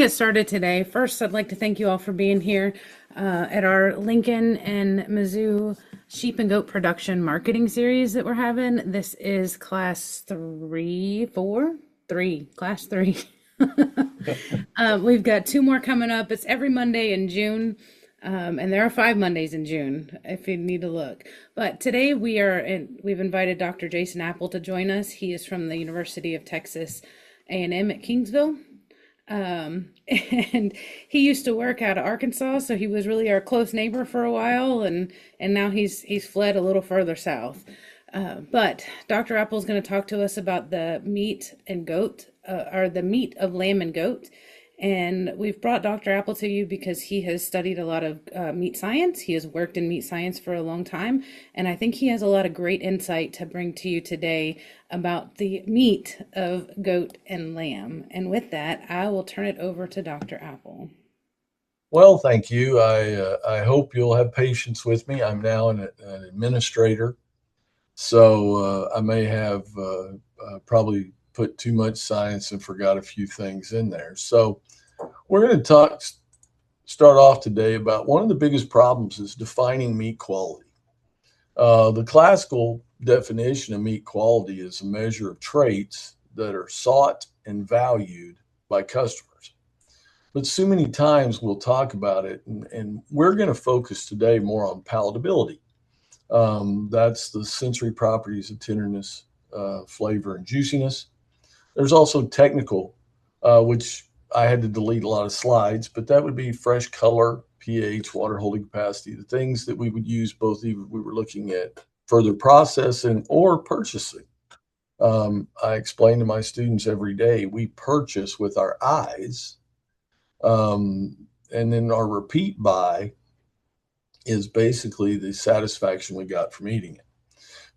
get started today, first I'd like to thank you all for being here at our Lincoln and Mizzou sheep and goat production marketing series that we're having. This is class class three. We've got two more coming up. It's every Monday in June. And there are 5 Mondays in June if you need to look. But today we've invited Dr. Jason Apple to join us. He is from the University of Texas A&M at Kingsville. And he used to work out of Arkansas, so he was really our close neighbor for a while, and now he's fled a little further south. But Dr. Apple is going to talk to us about the meat and goat, or the meat of lamb and goat. And we've brought Dr. Apple to you because he has studied a lot of meat science. He has worked in meat science for a long time. And I think he has a lot of great insight to bring to you today about the meat of goat and lamb. And with that, I will turn it over to Dr. Apple. Well, thank you. I hope you'll have patience with me. I'm now an administrator, so I may have probably put too much science and forgot a few things in there. So we're going to start off today about one of the biggest problems is defining meat quality. The classical definition of meat quality is a measure of traits that are sought and valued by customers. But so many times we'll talk about it, and we're going to focus today more on palatability. That's the sensory properties of tenderness, flavor, and juiciness. There's also technical, which I had to delete a lot of slides, but that would be fresh color, pH, water holding capacity, the things that we would use both if we were looking at further processing or purchasing. I explain to my students every day, we purchase with our eyes, and then our repeat buy is basically the satisfaction we got from eating it.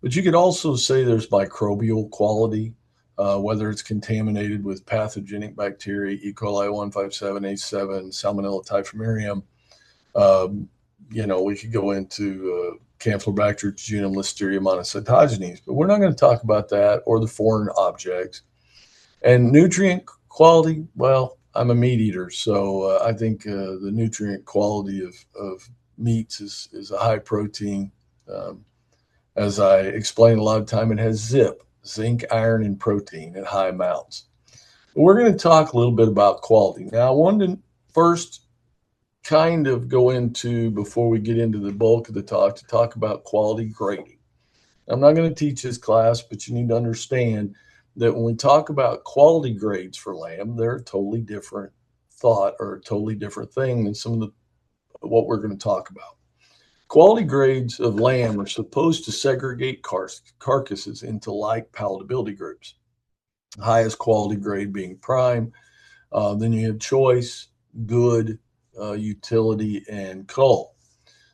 But you could also say there's microbial quality. Whether it's contaminated with pathogenic bacteria, E. coli 157H7, Salmonella typhimurium. We could go into Campylobacter jejunum, Listeria monocytogenes, but we're not going to talk about that or the foreign objects. And nutrient quality, well, I'm a meat eater, so I think the nutrient quality of meats is a high protein. As I explain a lot of time, it has ZIP. Zinc, iron, and protein at high amounts. But we're going to talk a little bit about quality. Now, I wanted to first kind of go into, before we get into the bulk of the talk, to talk about quality grading. I'm not going to teach this class, but you need to understand that when we talk about quality grades for lamb, they're a totally different thought or a totally different thing than some of what we're going to talk about. Quality grades of lamb are supposed to segregate carcasses into like palatability groups. The highest quality grade being prime. Then you have choice, good, utility, and cull.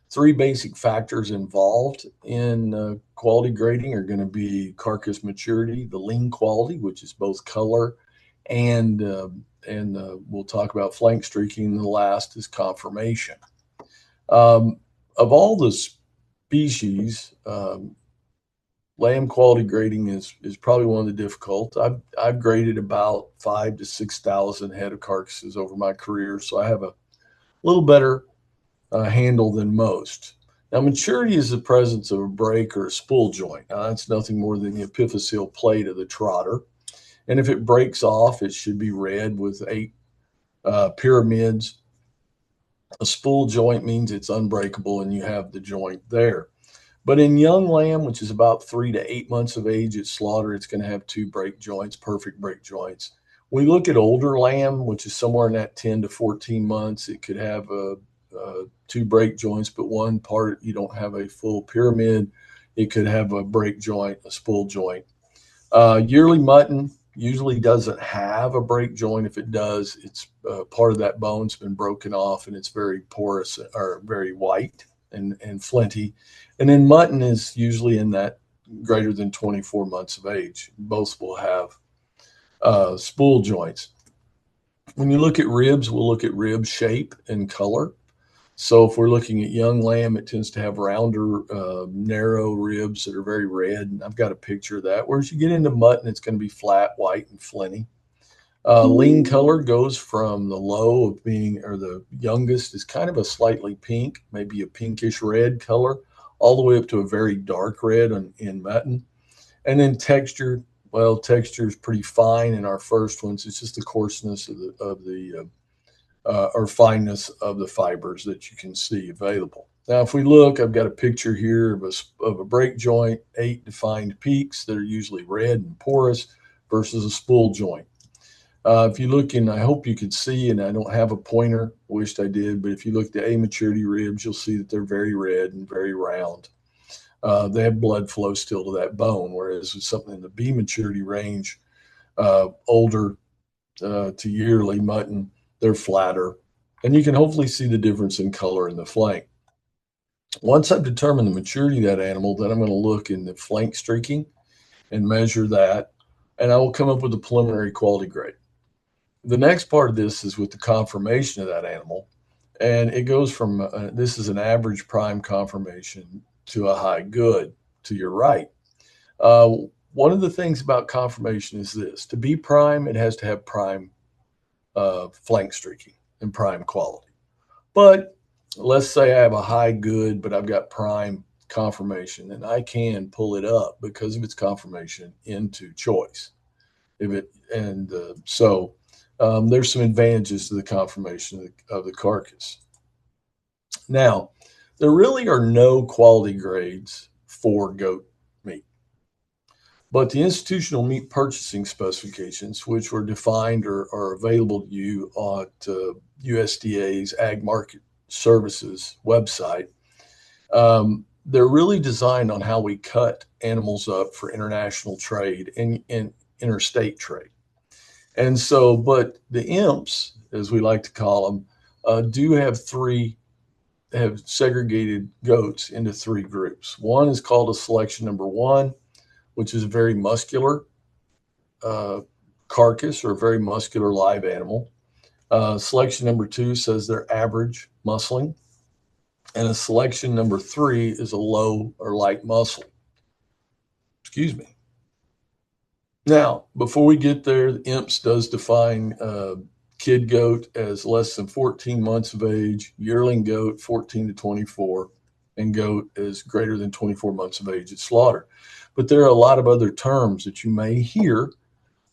Three basic factors involved in quality grading are going to be carcass maturity, the lean quality, which is both color and we'll talk about flank streaking. And the last is conformation. Of all the species, lamb quality grading is probably one of the difficult. I've graded about 5,000 to 6,000 head of carcasses over my career, so I have a little better handle than most. Now, maturity is the presence of a break or a spool joint. Now, that's nothing more than the epiphyseal plate of the trotter. And if it breaks off, it should be red with 8 pyramids. A spool joint means it's unbreakable and you have the joint there. But in young lamb, which is about 3 to 8 months of age at slaughter, it's going to have 2 break joints, perfect break joints. When we look at older lamb, which is somewhere in that 10 to 14 months, it could have 2 break joints, but one part you don't have a full pyramid. It could have a break joint, a spool joint. Yearly mutton usually doesn't have a break joint. If it does, it's part of that bone's been broken off and it's very porous or very white and flinty. And then mutton is usually in that greater than 24 months of age. Both will have spool joints. When you look at ribs, we'll look at rib shape and color. So if we're looking at young lamb, it tends to have rounder, narrow ribs that are very red. And I've got a picture of that. Whereas you get into mutton, it's going to be flat, white, and flinty. Lean color goes from the low of being, or the youngest is kind of a slightly pink, maybe a pinkish red color, all the way up to a very dark red in mutton. And then texture, well, texture is pretty fine in our first ones. It's just the coarseness or fineness of the fibers that you can see available. Now, if we look, I've got a picture here of a break joint, 8 defined peaks that are usually red and porous versus a spool joint. If you look in, I hope you could see, and I don't have a pointer, wished I did, but if you look at the A maturity ribs, you'll see that they're very red and very round. They have blood flow still to that bone, whereas with something in the B maturity range, older to yearly mutton, they're flatter. And you can hopefully see the difference in color in the flank. Once I've determined the maturity of that animal, then I'm going to look in the flank streaking and measure that, and I will come up with a preliminary quality grade. The next part of this is with the conformation of that animal, and it goes from this is an average prime conformation to a high good to your right. One of the things about conformation is this: to be prime, it has to have prime flank streaking and prime quality. But let's say I have a high good, but I've got prime conformation, and I can pull it up because of its conformation into choice. There's some advantages to the conformation of the carcass. Now, there really are no quality grades for goat meat, but the institutional meat purchasing specifications, which were defined or are available to you on USDA's Ag Market Services website, they're really designed on how we cut animals up for international trade and interstate trade. And so, but the imps, as we like to call them, do have segregated goats into 3 groups. One is called a selection number 1, which is a very muscular carcass or a very muscular live animal. Selection number 2 says they're average muscling. And a selection number 3 is a low or light muscle. Excuse me. Now, before we get there, the IMPS does define kid goat as less than 14 months of age, yearling goat 14 to 24, and goat is greater than 24 months of age at slaughter. But there are a lot of other terms that you may hear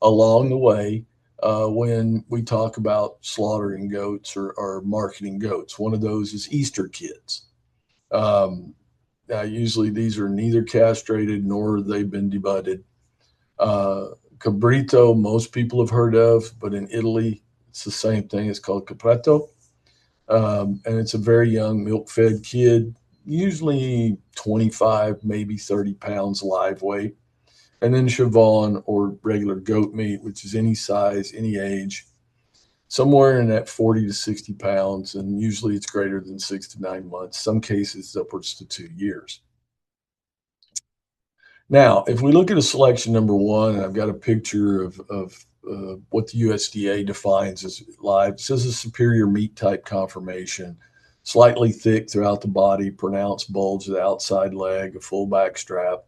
along the way when we talk about slaughtering goats or marketing goats. One of those is Easter kids. Usually these are neither castrated nor they've been debudded. Cabrito, most people have heard of, but in Italy, it's the same thing. It's called capretto. And it's a very young milk-fed kid, usually 25, maybe 30 pounds live weight. And then Chivan, or regular goat meat, which is any size, any age, somewhere in that 40 to 60 pounds. And usually it's greater than 6 to 9 months. Some cases upwards to 2 years. Now, if we look at a selection number 1, and I've got a picture of what the USDA defines as live, it says a superior meat type conformation, slightly thick throughout the body, pronounced bulge of the outside leg, a full back strap,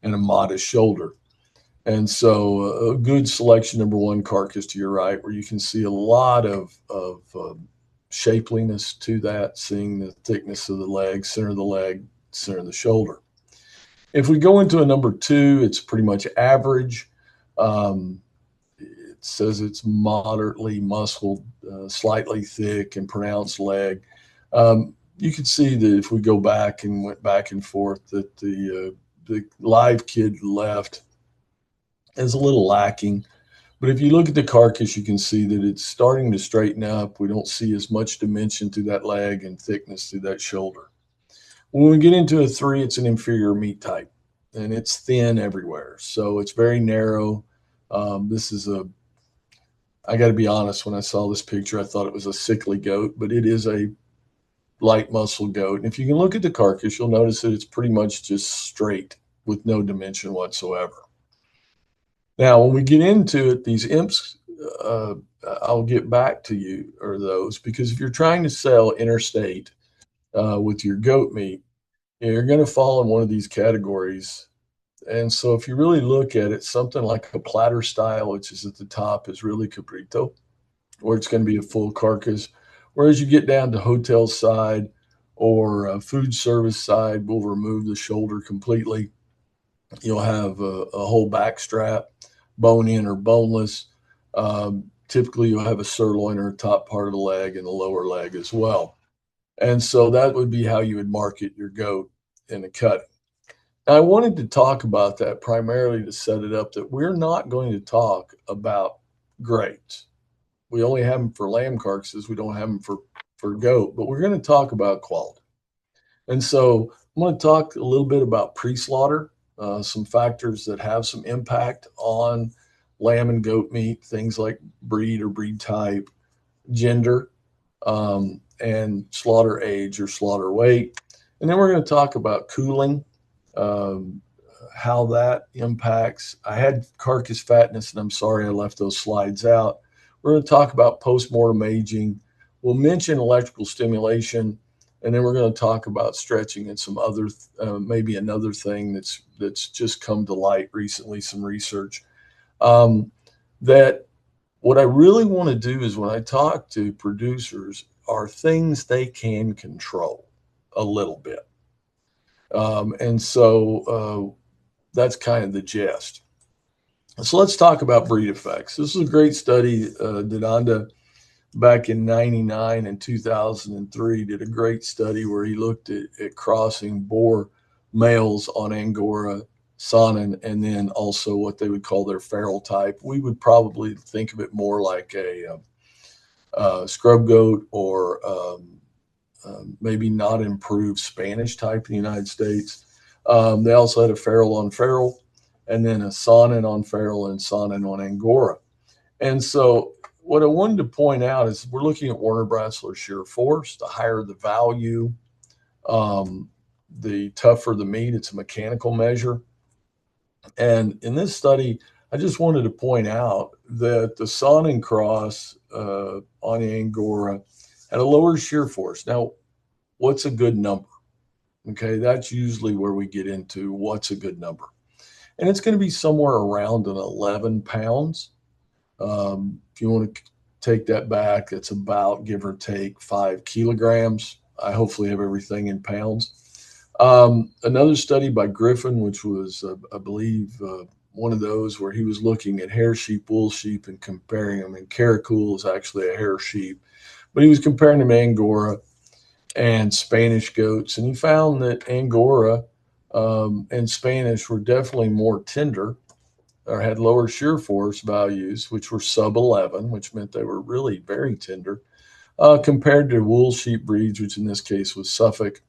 and a modest shoulder. And so a good selection number 1 carcass to your right, where you can see a lot of shapeliness to that, seeing the thickness of the leg, center of the shoulder. If we go into a number 2, it's pretty much average. It says it's moderately muscled, slightly thick, and pronounced leg. You can see that if we go back and went back and forth, that the live kid left is a little lacking. But if you look at the carcass, you can see that it's starting to straighten up. We don't see as much dimension through that leg and thickness through that shoulder. When we get into a 3, it's an inferior meat type, and it's thin everywhere. So it's very narrow. I got to be honest, when I saw this picture, I thought it was a sickly goat, but it is a light muscle goat. And if you can look at the carcass, you'll notice that it's pretty much just straight with no dimension whatsoever. Now, when we get into it, these imps, I'll get back to you, or those, because if you're trying to sell interstate with your goat meat, you're going to fall in one of these categories And so if you really look at it, something like a platter style, which is at the top, is really cabrito, or it's going to be a full carcass. Whereas you get down to hotel side or food service side, we'll remove the shoulder completely. You'll have a whole back strap, bone in or boneless. Typically, you'll have a sirloin or a top part of the leg and the lower leg as well. And so that would be how you would market your goat in the cutting. Now, I wanted to talk about that primarily to set it up that we're not going to talk about grades. We only have them for lamb carcasses. We don't have them for goat, but we're going to talk about quality. And so I'm going to talk a little bit about pre-slaughter, some factors that have some impact on lamb and goat meat, things like breed or breed type, gender, and slaughter age or slaughter weight. And then we're going to talk about cooling, how that impacts. I had carcass fatness, and I'm sorry I left those slides out. We're going to talk about postmortem aging. We'll mention electrical stimulation, and then we're going to talk about stretching and some other, maybe another thing that's just come to light recently, some research. That what I really want to do is when I talk to producers are things they can control a little bit. And so that's kind of the gist. So let's talk about breed effects. This is a great study. Donanda, back in 99 and 2003, did a great study where he looked at crossing boar males on Angora, Saanen, and then also what they would call their feral type. We would probably think of it more like a scrub goat or maybe not improved Spanish type in the United States. They also had a feral on feral, and then a Saanen on feral and Saanen on Angora. And so what I wanted to point out is we're looking at Warner Brasseler shear force. The higher the value, the tougher the meat. It's a mechanical measure. And in this study, I just wanted to point out that the Saanen cross on the Angora had a lower shear force. Now, what's a good number? Okay, that's usually where we get into what's a good number. And it's going to be somewhere around an 11 pounds. If you want to take that back, it's about, give or take, 5 kilograms. I hopefully have everything in pounds. Another study by Griffin, which was, I believe, one of those where he was looking at hair sheep, wool sheep, and comparing them. And Caracool is actually a hair sheep, but he was comparing them to Angora and Spanish goats, and he found that Angora and Spanish were definitely more tender or had lower shear force values, which were sub 11, which meant they were really very tender, compared to wool sheep breeds, which in this case was Suffolk,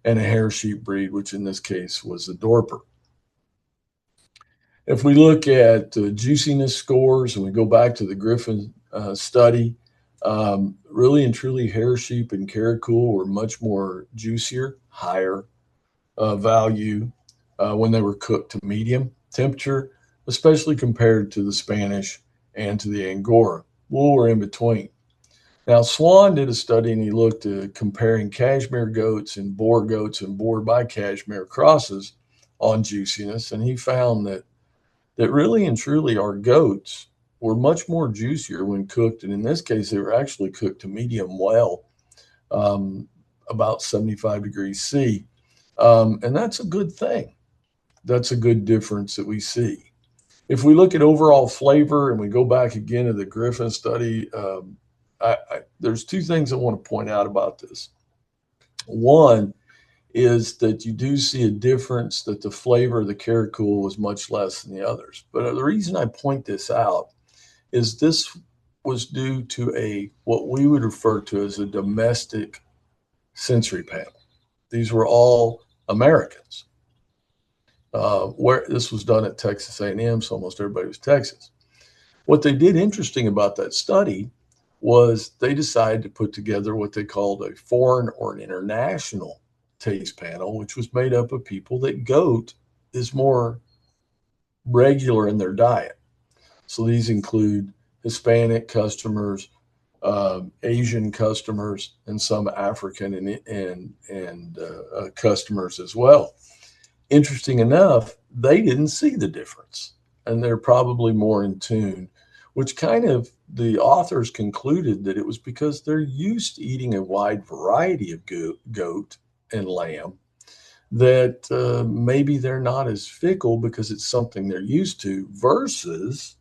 and a hair sheep breed, which in this case was the Dorper. If we look at juiciness scores and we go back to the Griffin study, really and truly hair sheep and Caracool were much more juicier, higher value when they were cooked to medium temperature, especially compared to the Spanish and to the Angora. Wool were in between. Now, Swan did a study and he looked at comparing cashmere goats and boar by cashmere crosses on juiciness, and he found that really and truly our goats were much more juicier when cooked, and in this case, they were actually cooked to medium well, about 75 degrees C, and that's a good thing. That's a good difference that we see. If we look at overall flavor and we go back again to the Griffin study, there's two things I want to point out about this. One is that you do see a difference that the flavor of the Caracool was much less than the others. But the reason I point this out is this was due to what we would refer to as a domestic sensory panel. These were all Americans. Where this was done at Texas A&M, so almost everybody was Texas. What they did interesting about that study was they decided to put together what they called a foreign or an international taste panel, which was made up of people that goat is more regular in their diet. So these include Hispanic customers, Asian customers, and some African and customers as well. interesting enough, they didn't see the difference, and they're probably more in tune, which kind of the authors concluded that it was because they're used to eating a wide variety of goat and lamb that maybe they're not as fickle because it's something they're used to versus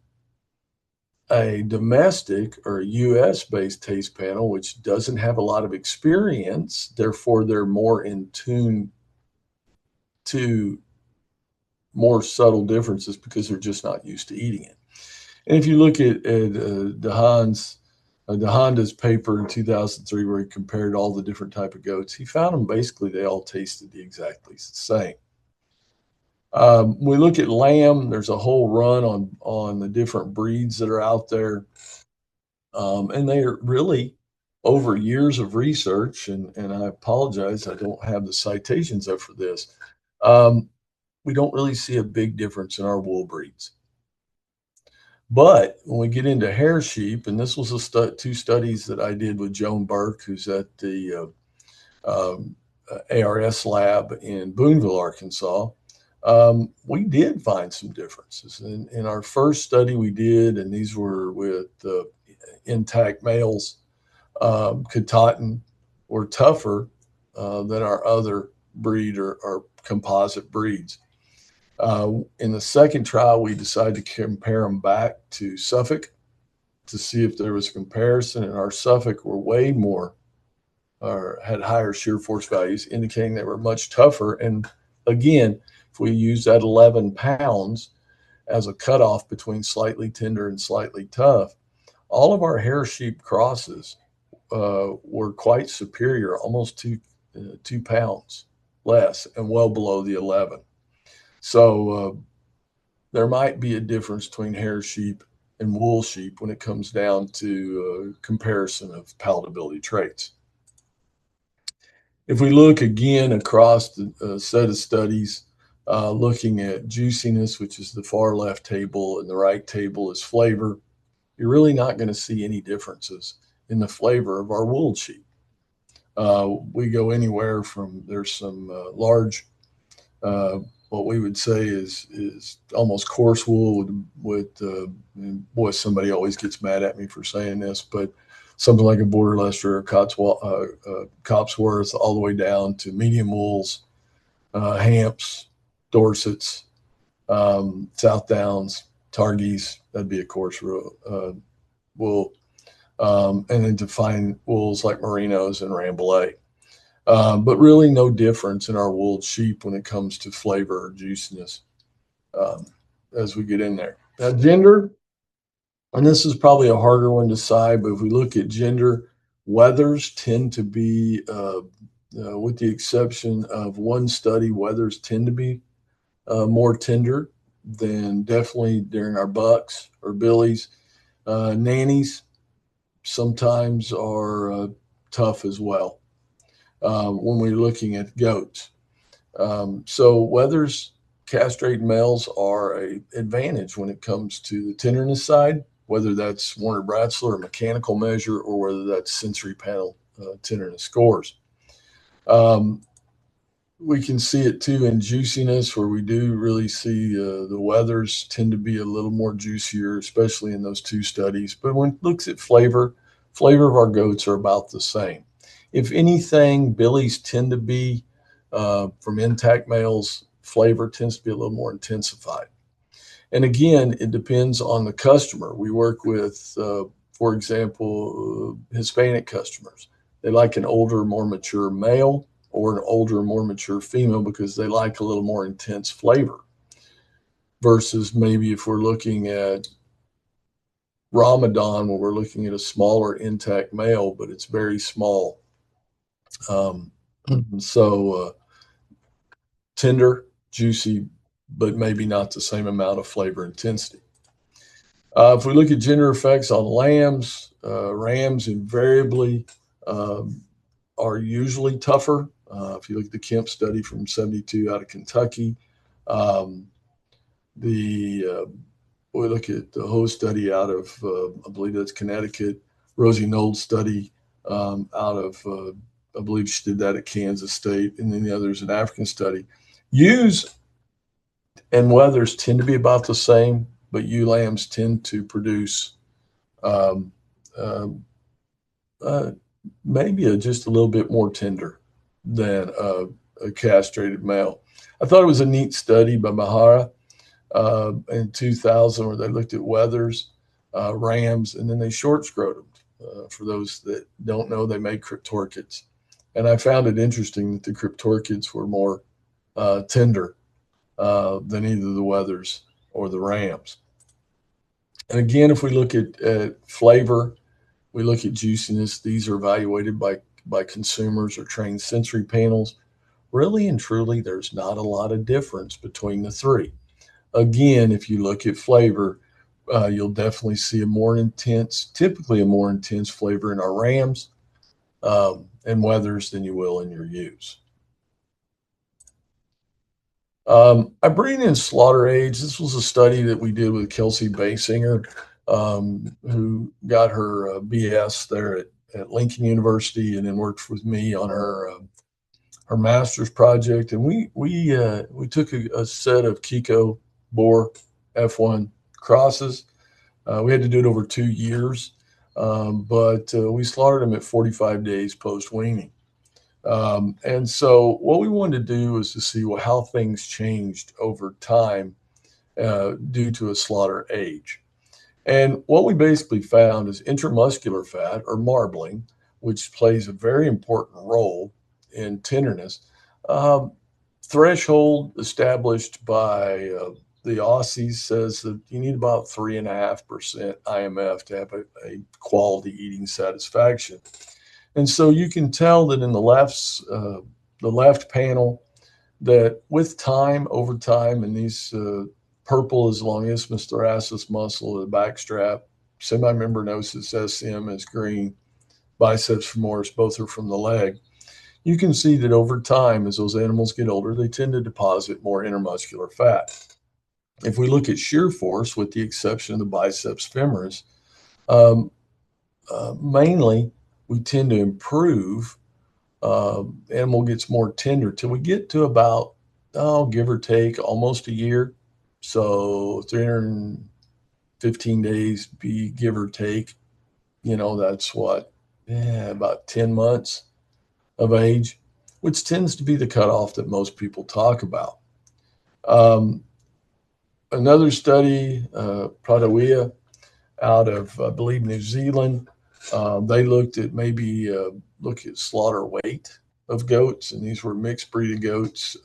a domestic or a US based taste panel, which doesn't have a lot of experience. Therefore, they're more in tune to more subtle differences because they're just not used to eating it. And if you look at DeHonda's paper in 2003, where he compared all the different type of goats, he found them basically they all tasted exactly the same. We look at lamb. There's a whole run on the different breeds that are out there, and they are really over years of research. And I apologize, I don't have the citations up for this. We don't really see a big difference in our wool breeds. But when we get into hair sheep, and this was two studies that I did with Joan Burke, who's at the ARS lab in Boonville, Arkansas, we did find some differences. In our first study we did, and these were with intact males, Cattlemen were tougher than our other breed or composite breeds. In the second trial, we decided to compare them back to Suffolk to see if there was a comparison, and our Suffolk were way more or had higher shear force values, indicating they were much tougher. And again, if we use that 11 pounds as a cutoff between slightly tender and slightly tough, all of our hair sheep crosses were quite superior, almost 2 pounds less, and well below the 11. So there might be a difference between hair sheep and wool sheep when it comes down to comparison of palatability traits. If we look again across the set of studies, looking at juiciness, which is the far left table, and the right table is flavor, you're really not going to see any differences in the flavor of our wool sheep. We go anywhere from, there's some large, what we would say is almost coarse wool with boy, somebody always gets mad at me for saying this, but something like a Border Leicester or Copsworth, all the way down to medium wools, Hamps, Dorsets, South Downs, Targees, that'd be a coarse wool, and then to fine wools like Merinos and Rambouillet. But really no difference in our wooled sheep when it comes to flavor or juiciness as we get in there. Now, gender, and this is probably a harder one to decide, but if we look at gender, wethers tend to be, with the exception of one study, wethers tend to be more tender than definitely during our bucks or billies. Nannies sometimes are tough as well when we're looking at goats. So wethers, castrated males are an advantage when it comes to the tenderness side, whether that's Warner Bratzler or mechanical measure, or whether that's sensory panel tenderness scores. We can see it too in juiciness, where we do really see the wethers tend to be a little more juicier, especially in those two studies. But when it looks at flavor of our goats are about the same. If anything, billies tend to be, from intact males, flavor tends to be a little more intensified. And again, it depends on the customer. We work with, for example, Hispanic customers. They like an older, more mature male or an older, more mature female because they like a little more intense flavor. Versus maybe if we're looking at Ramadan, where we're looking at a smaller intact male, but it's very small. So tender, juicy, but maybe not the same amount of flavor intensity. If we look at gender effects on lambs, rams invariably are usually tougher. If you look at the Kemp study from 72 out of Kentucky, we look at the Ho study out of, I believe that's Connecticut, Rosie Knowles study out of, I believe she did that at Kansas State, and then the other is an African study. Ewes and wethers tend to be about the same, but ewe lambs tend to produce um, um, uh, maybe just a little bit more tender than a castrated male. I thought it was a neat study by Mahara in 2000 where they looked at wethers, rams, and then they short scrotumed. For those that don't know, they made cryptorchids. And I found it interesting that the cryptorchids were more tender than either the wethers or the rams. And again, if we look at flavor, we look at juiciness. These are evaluated by consumers or trained sensory panels. Really and truly, there's not a lot of difference between the three. Again, if you look at flavor, you'll definitely see typically a more intense flavor in our rams and wethers than you will in your ewes. I bring in slaughter age. This was a study that we did with Kelsey Basinger, who got her BS there at Lincoln University, and then worked with me on her master's project. And we took a set of Kiko Boer F1 crosses. We had to do it over 2 years, but we slaughtered them at 45 days post weaning. And so what we wanted to do was to see how things changed over time due to a slaughter age. And what we basically found is intramuscular fat or marbling, which plays a very important role in tenderness. Threshold established by the Aussies says that you need about 3.5% IMF to have a quality eating satisfaction. And so you can tell that in the left panel that with time, over time, and these purple is longismus thoracis muscle, the back strap, semimembranosus SM is green, biceps femoris, both are from the leg. You can see that over time, as those animals get older, they tend to deposit more intermuscular fat. If we look at shear force, with the exception of the biceps femoris, mainly we tend to improve. Animal gets more tender till we get to about, give or take, almost a year. So 315 days, give or take. That's what, about 10 months of age, which tends to be the cutoff that most people talk about. Another study, Pradawia, out of, I believe, New Zealand, they looked at look at slaughter weight of goats, and these were mixed breed of goats.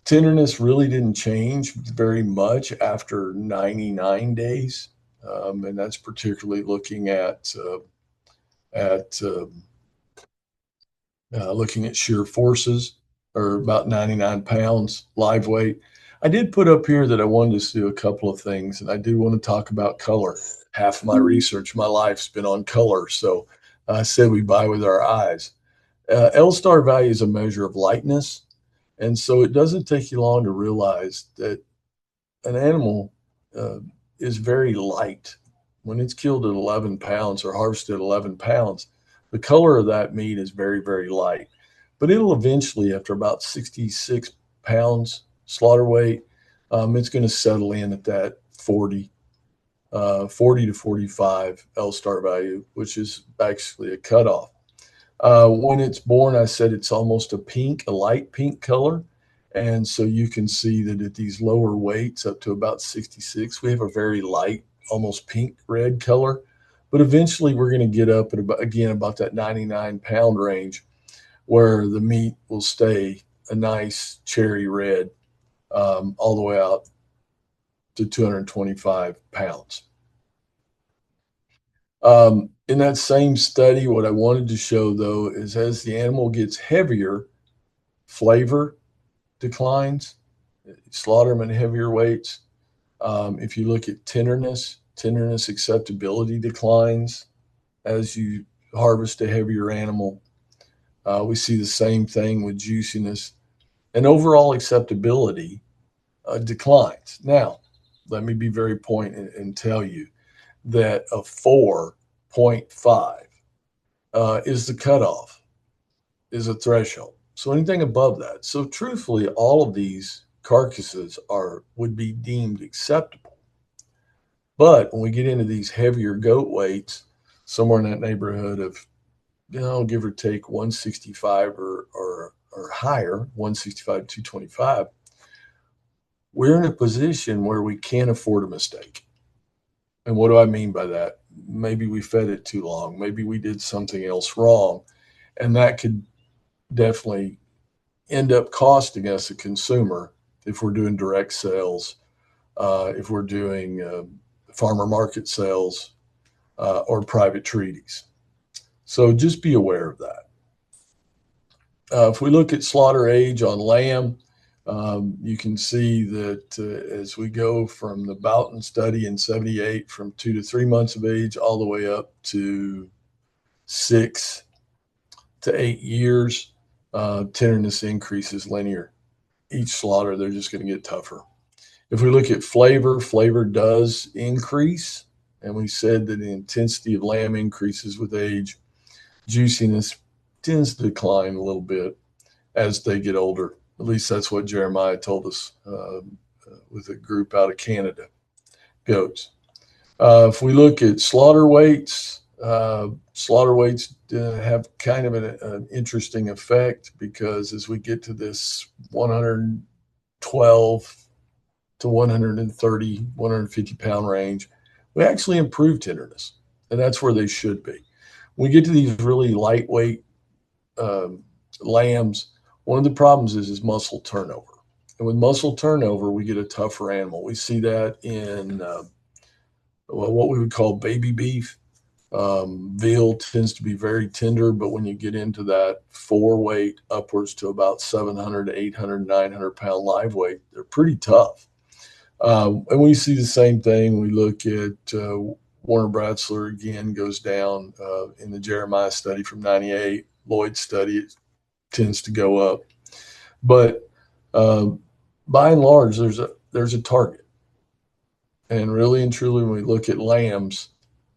Tenderness really didn't change very much after 99 days, and that's particularly looking at shear forces, or about 99 pounds live weight. I did put up here that I wanted to do a couple of things, and I do want to talk about color. Half of my research, my life's been on color, so I said we buy with our eyes. L-star value is a measure of lightness, and so it doesn't take you long to realize that an animal is very light. When it's killed at 11 pounds or harvested at 11 pounds, the color of that meat is very, very light. But it'll eventually, after about 66 pounds slaughter weight, it's going to settle in at that 40 to 45 L-star value, which is actually a cutoff. When it's born, I said it's almost a light pink color. And so you can see that at these lower weights, up to about 66, we have a very light, almost pink red color. But eventually we're going to get up at about that 99-pound range, where the meat will stay a nice cherry red all the way out to 225 pounds. In that same study, what I wanted to show, though, is as the animal gets heavier, flavor declines. Slaughter them at heavier weights. If you look at tenderness acceptability declines as you harvest a heavier animal. We see the same thing with juiciness, and overall acceptability declines. Now, let me be very pointed and tell you that a 4.5 is the cutoff, is a threshold. So anything above that. So truthfully, all of these carcasses would be deemed acceptable. But when we get into these heavier goat weights, somewhere in that neighborhood of, give or take 165 or higher, 165 to 225, we're in a position where we can't afford a mistake. And what do I mean by that? Maybe we fed it too long. Maybe we did something else wrong. And that could definitely end up costing us a consumer if we're doing direct sales, if we're doing farmer market sales, or private treaties. So just be aware of that. If we look at slaughter age on lamb, you can see that as we go from the Boughton study in 78, from 2 to 3 months of age, all the way up to 6 to 8 years, tenderness increases linear. Each slaughter, they're just going to get tougher. If we look at flavor, flavor does increase. And we said that the intensity of lamb increases with age. Juiciness tends to decline a little bit as they get older. At least that's what Jeremiah told us with a group out of Canada, goats. If we look at slaughter weights have kind of an interesting effect, because as we get to this 112 to 130, 150 pound range, we actually improve tenderness, and that's where they should be. When we get to these really lightweight lambs, one of the problems is muscle turnover. And with muscle turnover, we get a tougher animal. We see that in what we would call baby beef. Veal tends to be very tender, but when you get into that 4 weight upwards to about 700 to 800, 900 pound live weight, they're pretty tough. And we see the same thing. We look at Warner Bratzler again goes down in the Jeremiah study from 98. Lloyd's study, it tends to go up. But by and large, there's a target. And really and truly, when we look at lambs,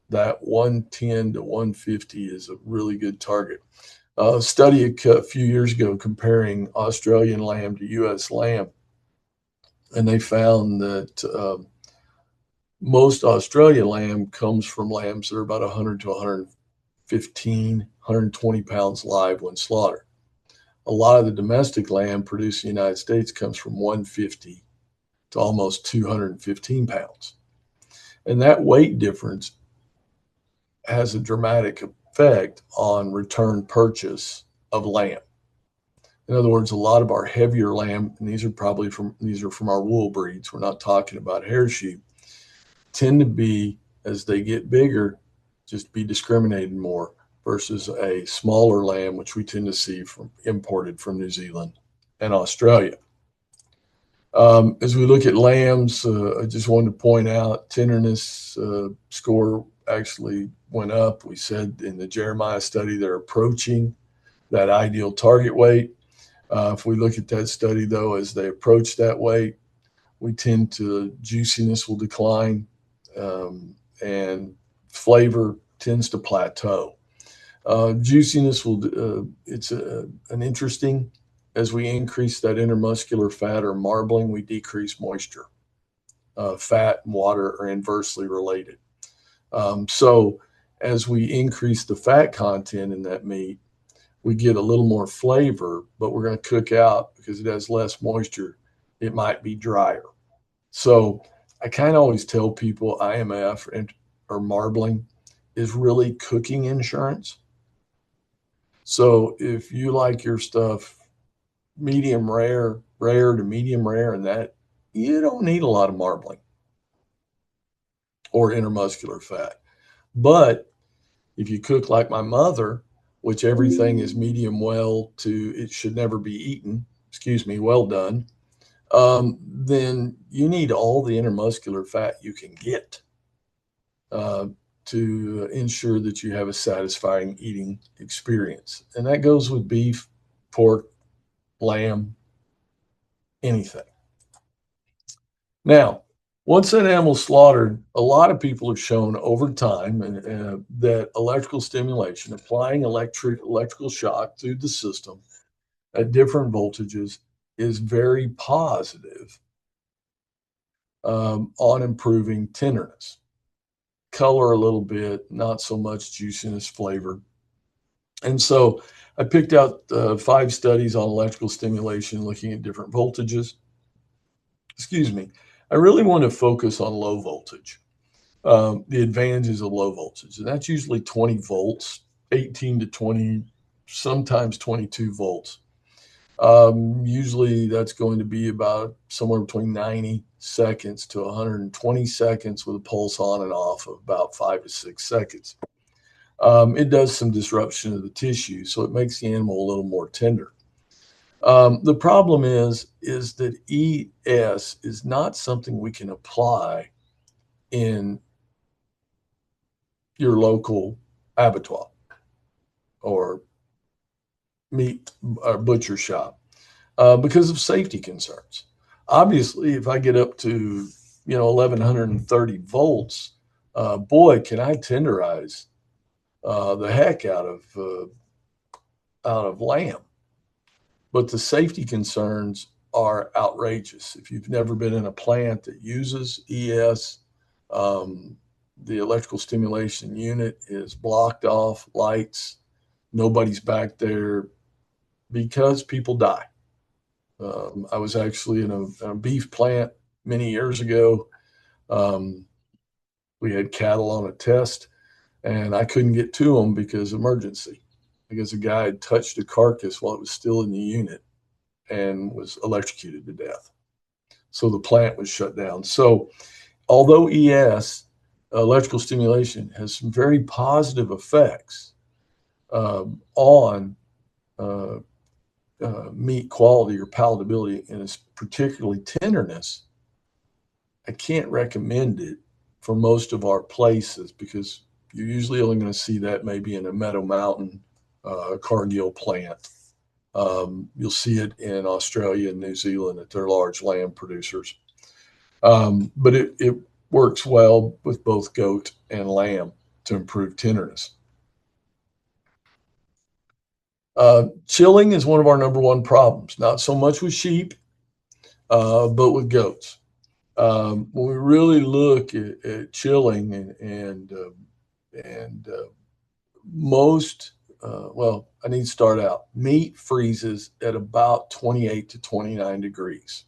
that 110 to 150 is a really good target. A study a few years ago comparing Australian lamb to U.S. lamb, and they found that most Australian lamb comes from lambs that are about 100 to 115, 120 pounds live when slaughtered. A lot of the domestic lamb produced in the United States comes from 150 to almost 215 pounds. And that weight difference has a dramatic effect on return purchase of lamb. In other words, a lot of our heavier lamb, and these are from our wool breeds, we're not talking about hair sheep, tend to be, as they get bigger, just be discriminated more versus a smaller lamb, which we tend to see imported from New Zealand and Australia. As we look at lambs, I just wanted to point out tenderness score actually went up. We said in the Jeremiah study, they're approaching that ideal target weight. If we look at that study, though, as they approach that weight, juiciness will decline, and flavor tends to plateau. Juiciness it's an interesting, as we increase that intermuscular fat or marbling, we decrease moisture. Fat and water are inversely related. So as we increase the fat content in that meat, we get a little more flavor, but we're going to cook out because it has less moisture. It might be drier. So I kind of always tell people IMF or marbling is really cooking insurance. So if you like your stuff medium rare to medium rare, and that you don't need a lot of marbling or intermuscular fat. But if you cook like my mother, which everything is medium well to it should never be eaten, well done, then you need all the intermuscular fat you can get to ensure that you have a satisfying eating experience. And that goes with beef, pork, lamb, anything. Now, once that animal's slaughtered, a lot of people have shown over time that electrical stimulation, applying electrical shock through the system, at different voltages is very positive on improving tenderness. Color a little bit, not so much juiciness, flavor. And so I picked out 5 studies on electrical stimulation looking at different voltages. Excuse me. I really want to focus on low voltage, the advantages of low voltage. And that's usually 20 volts, 18 to 20, sometimes 22 volts. Usually that's going to be about somewhere between 90 seconds to 120 seconds with a pulse on and off of about 5 to 6 seconds. It does some disruption of the tissue, so it makes the animal a little more tender. The problem is that ES is not something we can apply in your local abattoir or meat or butcher shop because of safety concerns. Obviously, if I get up to 1130 volts, boy, can I tenderize the heck out of lamb. But the safety concerns are outrageous. If you've never been in a plant that uses ES, the electrical stimulation unit is blocked off, lights, nobody's back there because people die. I was actually in a beef plant many years ago. We had cattle on a test, and I couldn't get to them because emergency, because a guy had touched a carcass while it was still in the unit and was electrocuted to death. So the plant was shut down. So although ES, electrical stimulation, has some very positive effects on meat quality or palatability, and particularly tenderness, I can't recommend it for most of our places because you're usually only going to see that maybe in a Meadow Mountain Cargill plant. You'll see it in Australia and New Zealand at their large lamb producers. But it works well with both goat and lamb to improve tenderness. Chilling is one of our number one problems, not so much with sheep, but with goats. When we really look at chilling and most, well, I need to start out. Meat freezes at about 28 to 29 degrees.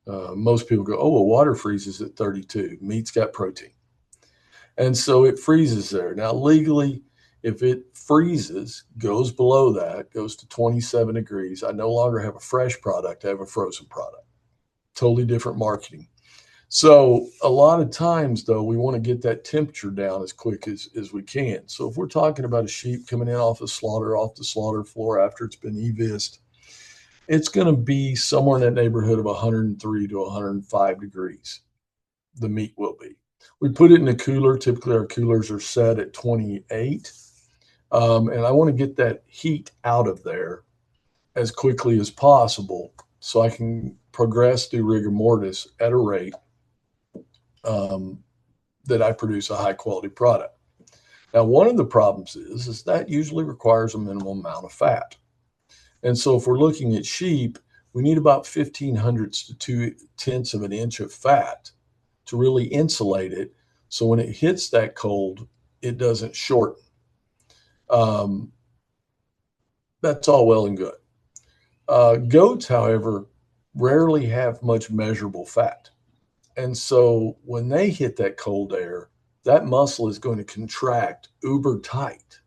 Most people go, oh, well, water freezes at 32. Meat's got protein. And so it freezes there. Now, legally, if it freezes, goes below that, goes to 27 degrees, I no longer have a fresh product, I have a frozen product. Totally different marketing. So a lot of times, though, we want to get that temperature down as quick as we can. So if we're talking about a sheep coming in off the slaughter floor after it's been evised, it's going to be somewhere in that neighborhood of 103 to 105 degrees. The meat will be. We put it in a cooler. Typically, our coolers are set at 28. And I want to get that heat out of there as quickly as possible so I can progress through rigor mortis at a rate that I produce a high quality product. Now, one of the problems is that usually requires a minimum amount of fat. And so if we're looking at sheep, we need about 0.15 to 0.2 of an inch of fat to really insulate it. So when it hits that cold, it doesn't shorten. That's all well and good. Goats, however, rarely have much measurable fat. And so when they hit that cold air, that muscle is going to contract uber tight.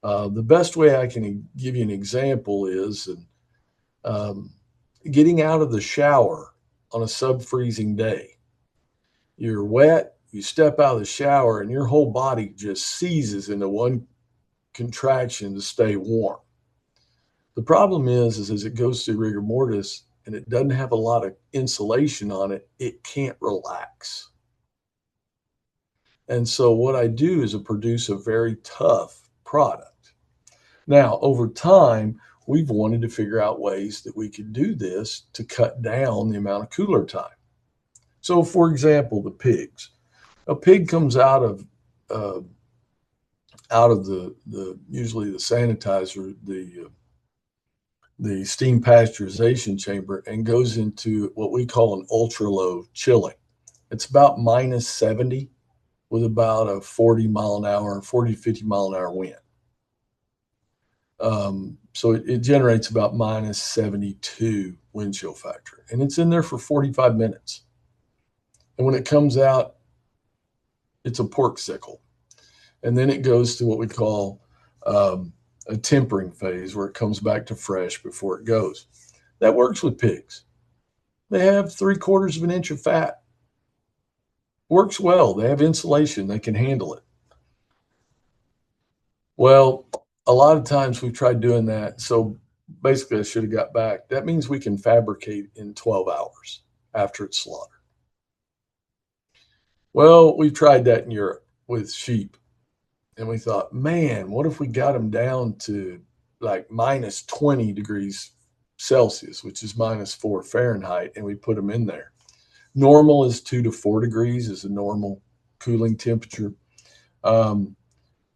The best way I can give you an example is getting out of the shower on a sub-freezing day. You're wet, you step out of the shower, and your whole body just seizes into one contraction to stay warm. The problem is as it goes through rigor mortis and it doesn't have a lot of insulation on it, it can't relax. And so what I do is I produce a very tough product. Now, over time, we've wanted to figure out ways that we could do this to cut down the amount of cooler time. So, for example, the pigs. A pig comes out of the usually the sanitizer, the the steam pasteurization chamber and goes into what we call an ultra low chilling. It's about minus 70 with about a 40 mile an hour, 40 to 50 mile an hour wind. So it generates about minus 72 wind chill factor, and it's in there for 45 minutes. And when it comes out, it's a pork sickle. And then it goes to what we call a tempering phase where it comes back to fresh before it goes. That works with pigs. They have 3/4 of an inch of fat. Works well. They have insulation. They can handle it. Well, a lot of times we've tried doing that. So basically, I should have got back. That means we can fabricate in 12 hours after it's slaughtered. Well, we've tried that in Europe with sheep. And we thought, man, what if we got them down to like minus 20 degrees Celsius, which is minus 4 Fahrenheit, and we put them in there. Normal is 2 to 4 degrees is a normal cooling temperature.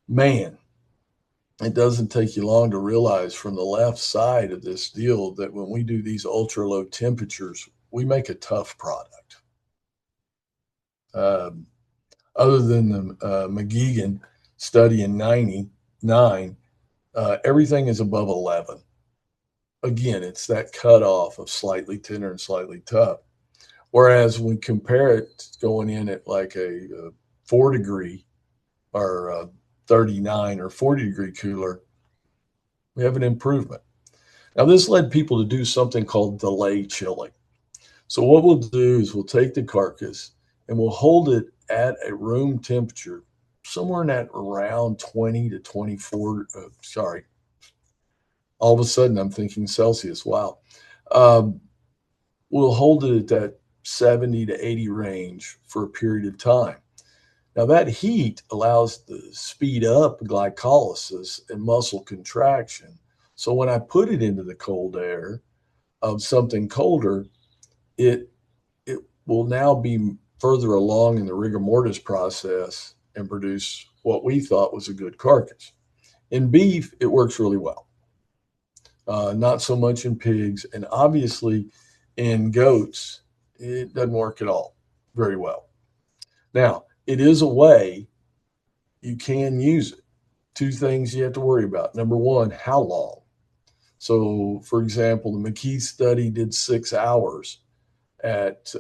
Man, it doesn't take you long to realize from the left side of this deal that when we do these ultra low temperatures, we make a tough product. Other than the McGeegan study in 99, everything is above 11. Again, it's that cutoff of slightly tender and slightly tough. Whereas when we compare it going in at like a 4 degree or 39 or 40 degree cooler, we have an improvement. Now, this led people to do something called delay chilling. So what we'll do is we'll take the carcass and we'll hold it at a room temperature, somewhere in that around 20 to 24, all of a sudden I'm thinking Celsius, wow. We'll hold it at that 70 to 80 range for a period of time. Now that heat allows the speed up glycolysis and muscle contraction. So when I put it into the cold air of something colder, it will now be further along in the rigor mortis process and produce what we thought was a good carcass. In beef, it works really well. Not so much in pigs, and obviously in goats, it doesn't work at all very well. Now, it is a way you can use it. Two things you have to worry about. Number one, how long? So, for example, the McKee study did 6 hours at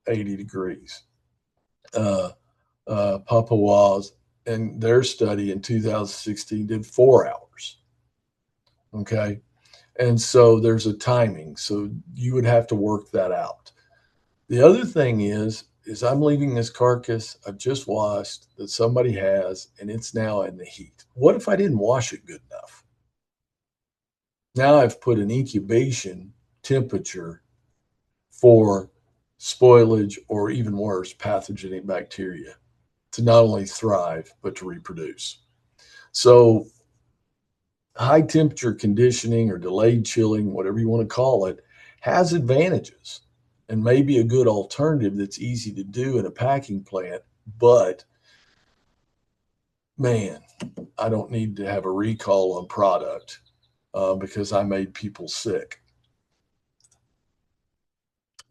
80 degrees. Papuas and their study in 2016 did 4 hours. Okay. And so there's a timing. So you would have to work that out. The other thing is I'm leaving this carcass I've just washed that somebody has, and it's now in the heat. What if I didn't wash it good enough? Now I've put an incubation temperature for spoilage or even worse, pathogenic bacteria to not only thrive, but to reproduce. So high temperature conditioning or delayed chilling, whatever you want to call it, has advantages and may be a good alternative that's easy to do in a packing plant. But man, I don't need to have a recall on product because I made people sick.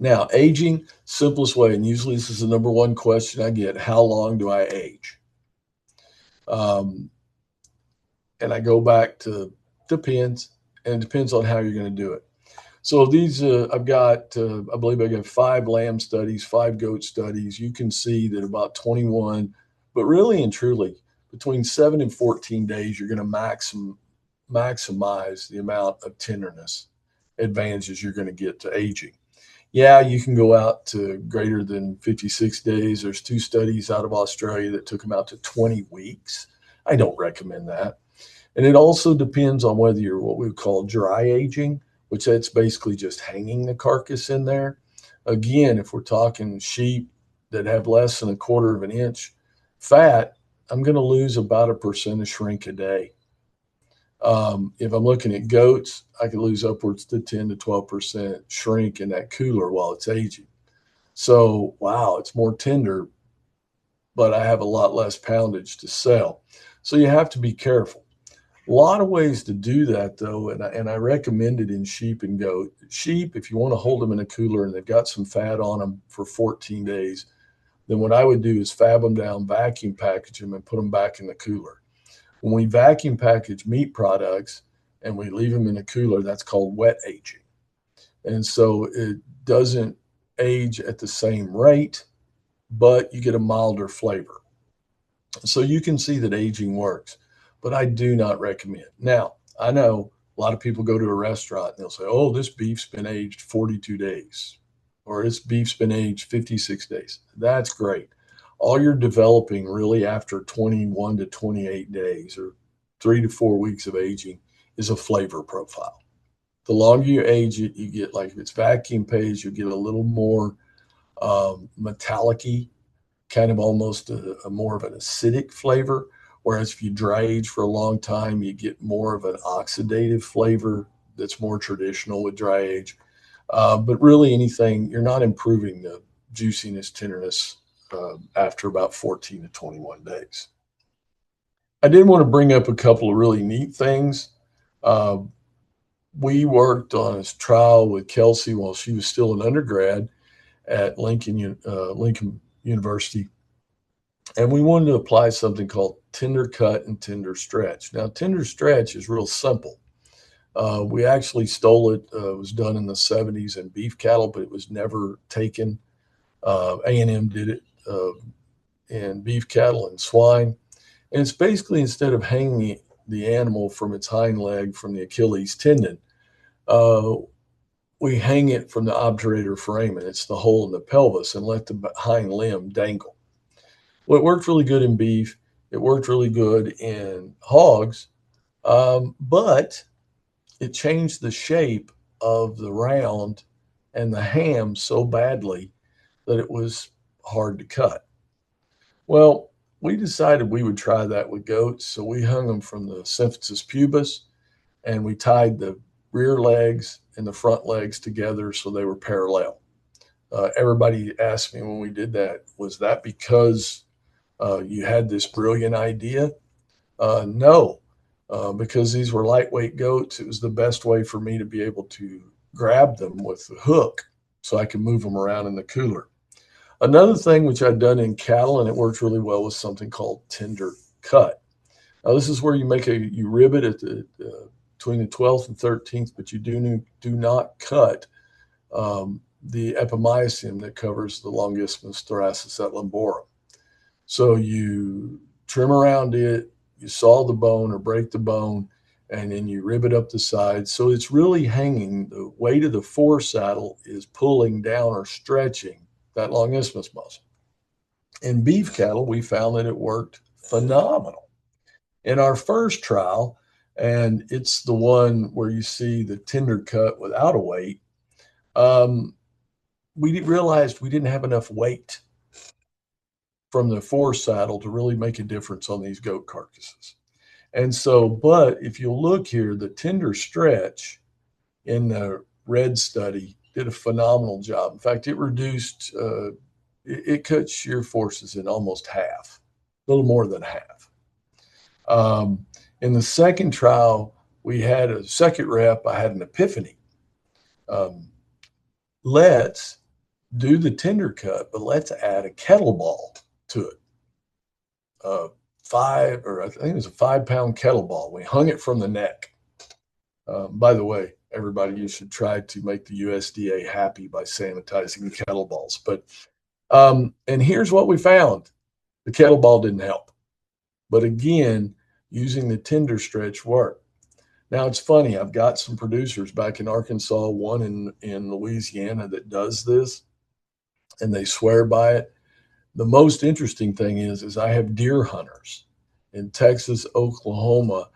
Now, aging, simplest way, and usually this is the number one question I get, how long do I age? And I go back to depends, and it depends on how you're going to do it. So these, I've got, I believe I got 5 lamb studies, 5 goat studies. You can see that about 21, but really and truly, between 7 and 14 days, you're going to maximize the amount of tenderness advantages you're going to get to aging. Yeah, you can go out to greater than 56 days. There's 2 studies out of Australia that took them out to 20 weeks. I don't recommend that. And it also depends on whether you're what we would call dry aging, which that's basically just hanging the carcass in there. Again, if we're talking sheep that have less than 1/4 of an inch fat, I'm going to lose about 1% of shrink a day. If I'm looking at goats, I could lose upwards to 10 to 12% shrink in that cooler while it's aging. So, wow, it's more tender, but I have a lot less poundage to sell. So you have to be careful. A lot of ways to do that though, and I recommend it in sheep and goat. Sheep, if you want to hold them in a cooler and they've got some fat on them for 14 days, then what I would do is fab them down, vacuum package them, and put them back in the cooler. When we vacuum package meat products and we leave them in a cooler, that's called wet aging. And so it doesn't age at the same rate, but you get a milder flavor. So you can see that aging works, but I do not recommend. Now, I know a lot of people go to a restaurant and they'll say, oh, this beef's been aged 42 days, or this beef's been aged 56 days. That's great. All you're developing really after 21 to 28 days or 3 to 4 weeks of aging is a flavor profile. The longer you age it, you get, like if it's vacuum paste, you get a little more metallic-y, kind of almost a more of an acidic flavor. Whereas if you dry age for a long time, you get more of an oxidative flavor that's more traditional with dry age. But really anything, you're not improving the juiciness, tenderness after about 14 to 21 days. I did want to bring up a couple of really neat things. Uh, we worked on a trial with Kelsey while she was still an undergrad at Lincoln University. And we wanted to apply something called tender cut and tender stretch. Now, tender stretch is real simple. We actually stole it. It was done in the 70s in beef cattle, but it was never taken. A&M did it in beef cattle and swine. And it's basically, instead of hanging the animal from its hind leg from the Achilles tendon, we hang it from the obturator foramen. It's the hole in the pelvis, and let the hind limb dangle. Well, it worked really good in beef. It worked really good in hogs, but it changed the shape of the round and the ham so badly that it was hard to cut. Well, we decided we would try that with goats, so we hung them from the symphysis pubis, and we tied the rear legs and the front legs together so they were parallel. Everybody asked me when we did that, was that because you had this brilliant idea? No, because these were lightweight goats. It was the best way for me to be able to grab them with the hook so I could move them around in the cooler. Another thing which I'd done in cattle, and it worked really well, was something called tender cut. Now, this is where you rib it at between the 12th and 13th, but you do not cut the epimysium that covers the longismus thoracis et lumborum. So you trim around it, you saw the bone or break the bone, and then you rib it up the side. So it's really hanging. The weight of the foresaddle is pulling down or stretching that longismus muscle. In beef cattle, we found that it worked phenomenal. In our first trial, and it's the one where you see the tender cut without a weight, we realized we didn't have enough weight from the foresaddle to really make a difference on these goat carcasses. And so, but if you look here, the tender stretch in the red study did a phenomenal job. In fact, it reduced, it cut shear forces in almost half, a little more than half. In the second trial, we had a second rep, I had an epiphany. Let's do the tender cut, but let's add a kettlebell to it. I think it was a 5-pound kettlebell. We hung it from the neck. By the way, everybody, you should try to make the USDA happy by sanitizing kettlebells. But and here's what we found: the kettlebell didn't help. But again, using the tender stretch worked. Now it's funny. I've got some producers back in Arkansas, one in Louisiana that does this, and they swear by it. The most interesting thing is I have deer hunters in Texas, Oklahoma,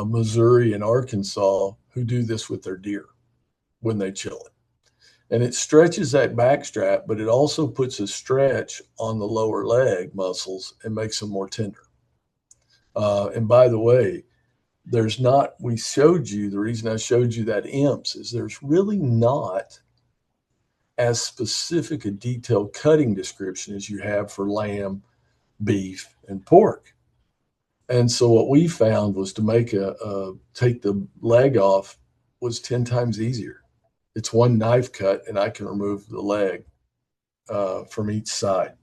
Missouri, and Arkansas who do this with their deer when they chill it. And it stretches that back strap, but it also puts a stretch on the lower leg muscles and makes them more tender. And by the way, we showed you, the reason I showed you that EMS is there's really not as specific a detailed cutting description as you have for lamb, beef, and pork. And so what we found was to make take the leg off was 10 times easier. It's one knife cut and I can remove the leg from each side.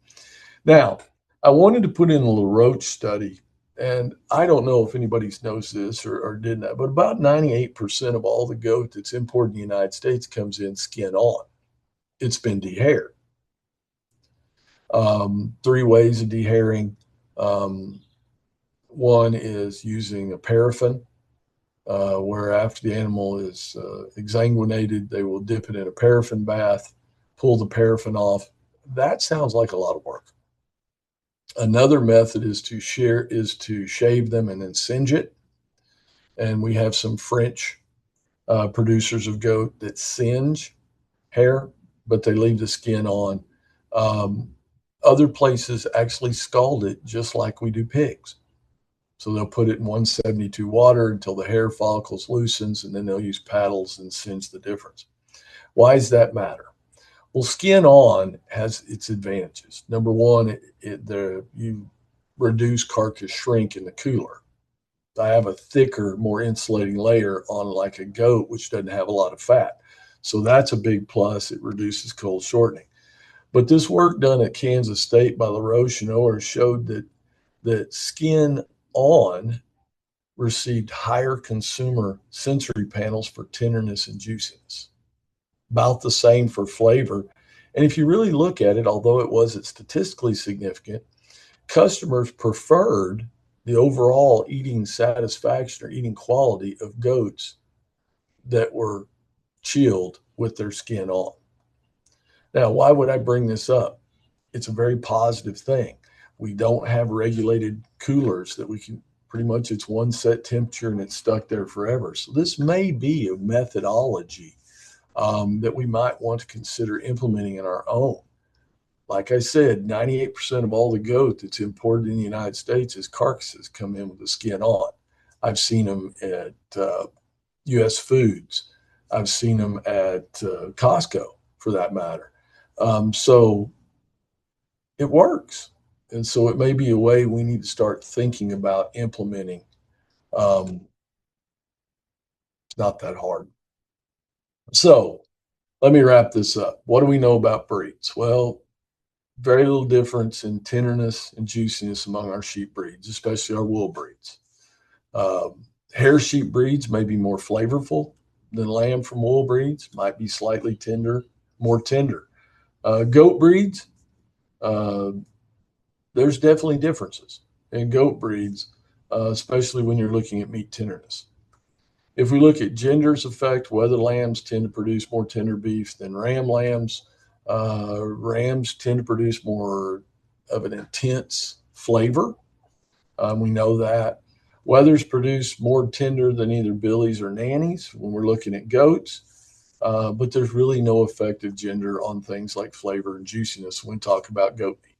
Now, I wanted to put in a little roach study, and I don't know if anybody knows this or did not, but about 98% of all the goat that's imported in the United States comes in skin on. It's been dehaired. Three ways of dehairing. Um, One is using a paraffin, where after the animal is exsanguinated, they will dip it in a paraffin bath, pull the paraffin off. That sounds like a lot of work. Another method is to shave them and then singe it. And we have some French producers of goat that singe hair, but they leave the skin on. Um, Other places actually scald it just like we do pigs. So they'll put it in 172 water until the hair follicles loosens, and then they'll use paddles and singe the difference. Why does that matter? Well, skin on has its advantages. Number one, you reduce carcass shrink in the cooler. I have a thicker, more insulating layer on like a goat, which doesn't have a lot of fat. So that's a big plus. It reduces cold shortening. But this work done at Kansas State by LaRoche and Orr showed that skin on received higher consumer sensory panels for tenderness and juiciness, about the same for flavor. And if you really look at it, although it wasn't statistically significant, customers preferred the overall eating satisfaction or eating quality of goats that were chilled with their skin on. Now, why would I bring this up? It's a very positive thing. We don't have regulated coolers that we can pretty much, it's one set temperature and it's stuck there forever. So this may be a methodology that we might want to consider implementing in our own. Like I said, 98% of all the goat that's imported in the United States as carcasses come in with the skin on. I've seen them at U.S. Foods. I've seen them at Costco, for that matter. So it works. And so it may be a way we need to start thinking about implementing. It's not that hard. So let me wrap this up. What do we know about breeds? Well, very little difference in tenderness and juiciness among our sheep breeds, especially our wool breeds. Hair sheep breeds may be more flavorful than lamb from wool breeds, might be slightly more tender. Goat breeds, uh, there's definitely differences in goat breeds, especially when you're looking at meat tenderness. If we look at gender's effect, whether lambs tend to produce more tender beef than ram lambs. Rams tend to produce more of an intense flavor. We know that. Wethers produce more tender than either billies or nannies when we're looking at goats. But there's really no effective gender on things like flavor and juiciness when we talk about goat meat.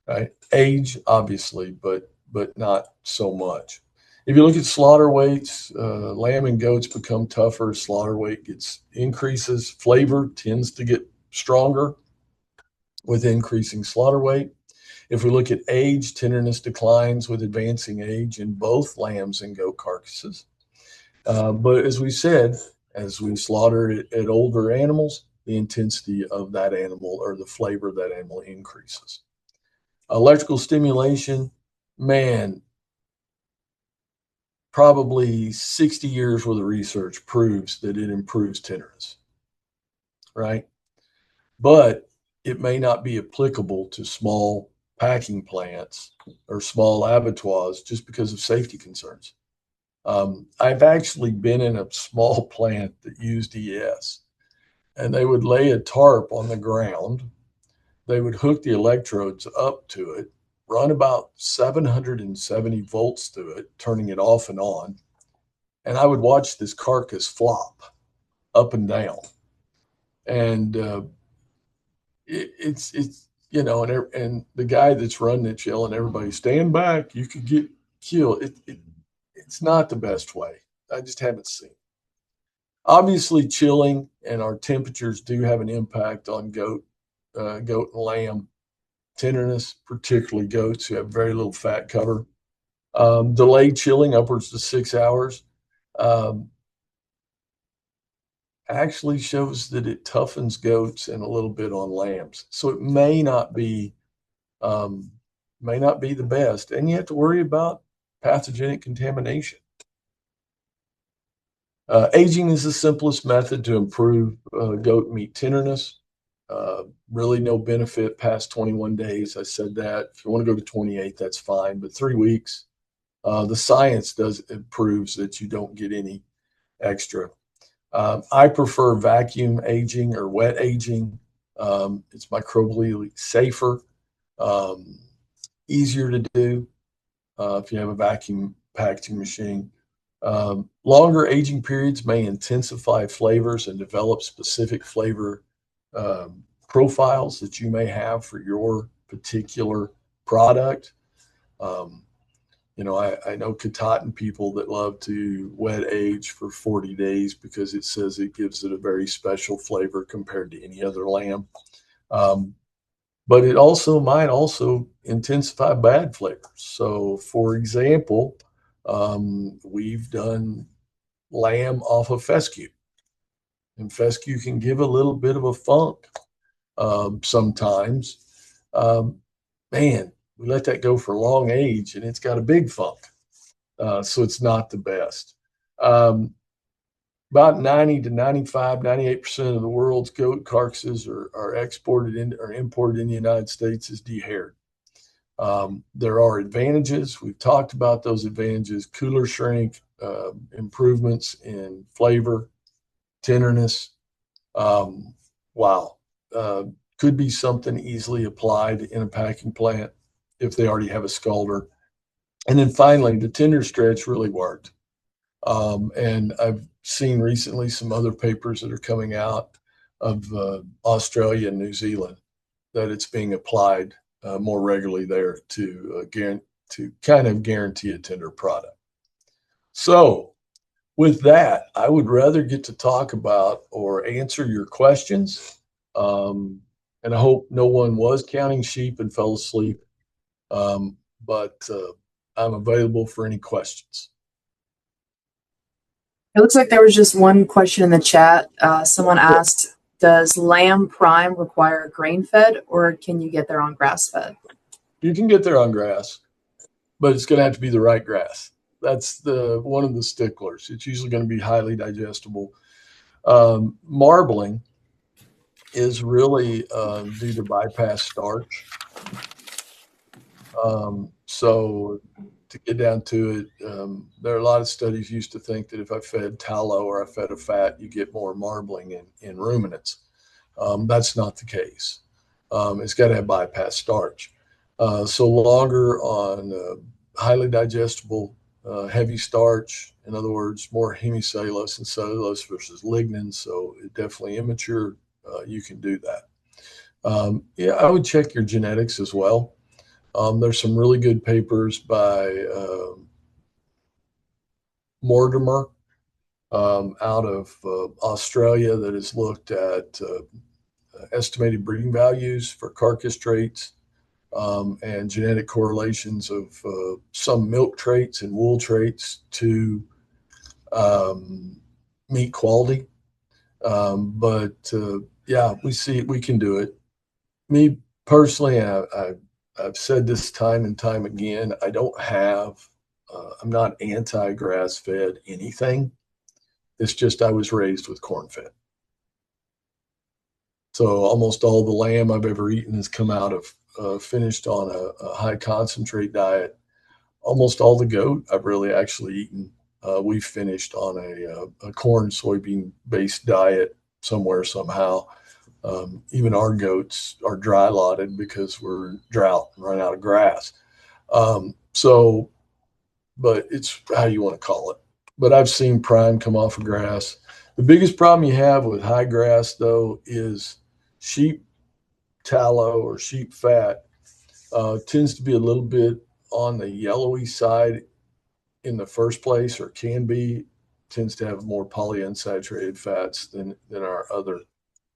Right? Age, obviously, but not so much. If you look at slaughter weights, lamb and goats become tougher. Slaughter weight increases. Flavor tends to get stronger with increasing slaughter weight. If we look at age, tenderness declines with advancing age in both lambs and goat carcasses. But as we said, as we slaughter at older animals, the intensity of that animal or the flavor of that animal increases. Electrical stimulation, man, probably 60 years worth of research proves that it improves tenderness, right? But it may not be applicable to small packing plants or small abattoirs just because of safety concerns. I've actually been in a small plant that used ES, and they would lay a tarp on the ground. They would hook the electrodes up to it, run about 770 volts through it, turning it off and on. And I would watch this carcass flop up and down. And it's and the guy that's running it yelling, everybody stand back, you could get killed. It's not the best way. I just haven't seen. Obviously, chilling and our temperatures do have an impact on goat and lamb tenderness, particularly goats who have very little fat cover. Delayed chilling upwards to 6 hours actually shows that it toughens goats and a little bit on lambs. So it um, may not be the best, and you have to worry about pathogenic contamination. Aging is the simplest method to improve goat meat tenderness. Really no benefit past 21 days. I said that. If you want to go to 28, that's fine, but 3 weeks. The science proves that you don't get any extra. I prefer vacuum aging or wet aging. It's microbially safer, um, easier to do if you have a vacuum packaging machine. Longer aging periods may intensify flavors and develop specific flavor profiles that you may have for your particular product. Um, I know Katahdin people that love to wet age for 40 days because it says it gives it a very special flavor compared to any other lamb. But it might also intensify bad flavors. So, for example, we've done lamb off of fescue, and fescue can give a little bit of a funk sometimes. Um, Man, we let that go for long age, and it's got a big funk. So it's not the best. Um, about 90 to 95, 98% of the world's goat carcasses are exported in or imported in the United States as dehaired. There are advantages. We've talked about those advantages: cooler shrink, improvements in flavor, tenderness. Um, wow. Uh, could be something easily applied in a packing plant if they already have a scalder. And then finally, the tender stretch really worked. And I've seen recently some other papers that are coming out of Australia and New Zealand that it's being applied more regularly there to kind of guarantee a tender product. So, with that, I would rather get to talk about or answer your questions. Um, and I hope no one was counting sheep and fell asleep. But I'm available for any questions. It looks like there was just one question in the chat. Someone asked, does lamb prime require grain fed or can you get there on grass fed? You can get there on grass, but it's going to have to be the right grass. That's one of the sticklers. It's usually going to be highly digestible. Marbling is really due to bypass starch. So to get down to it, there are a lot of studies used to think that if I fed tallow or I fed a fat, you get more marbling in ruminants. That's not the case. It's got to have bypass starch. So longer on highly digestible, heavy starch. In other words, more hemicellulose and cellulose versus lignin. So it definitely immature. You can do that. Yeah, I would check your genetics as well. There's some really good papers by Mortimer out of Australia that has looked at estimated breeding values for carcass traits and genetic correlations of some milk traits and wool traits to meat quality. But yeah, we can do it. Me personally, I've said this time and time again. I'm not anti-grass fed anything. It's just I was raised with corn fed. So almost all the lamb I've ever eaten has come out of finished on a high concentrate diet. Almost all the goat I've really actually eaten, we've finished on a corn soybean based diet somewhere somehow. Even our goats are dry lotted because we're drought and run out of grass. But it's how you want to call it. But I've seen prime come off of grass. The biggest problem you have with high grass, though, is sheep tallow or sheep fat tends to be a little bit on the yellowy side in the first place, or can be. Tends to have more polyunsaturated fats than our other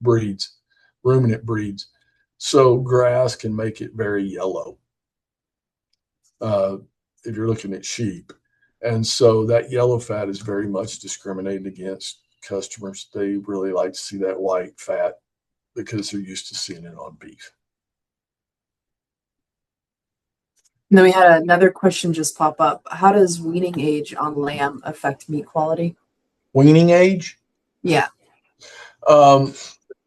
breeds, ruminant breeds. So grass can make it very yellow. if you're looking at sheep. And so that yellow fat is very much discriminated against customers. They really like to see that white fat because they're used to seeing it on beef. And then we had another question just pop up. How does weaning age on lamb affect meat quality? Weaning age? Yeah.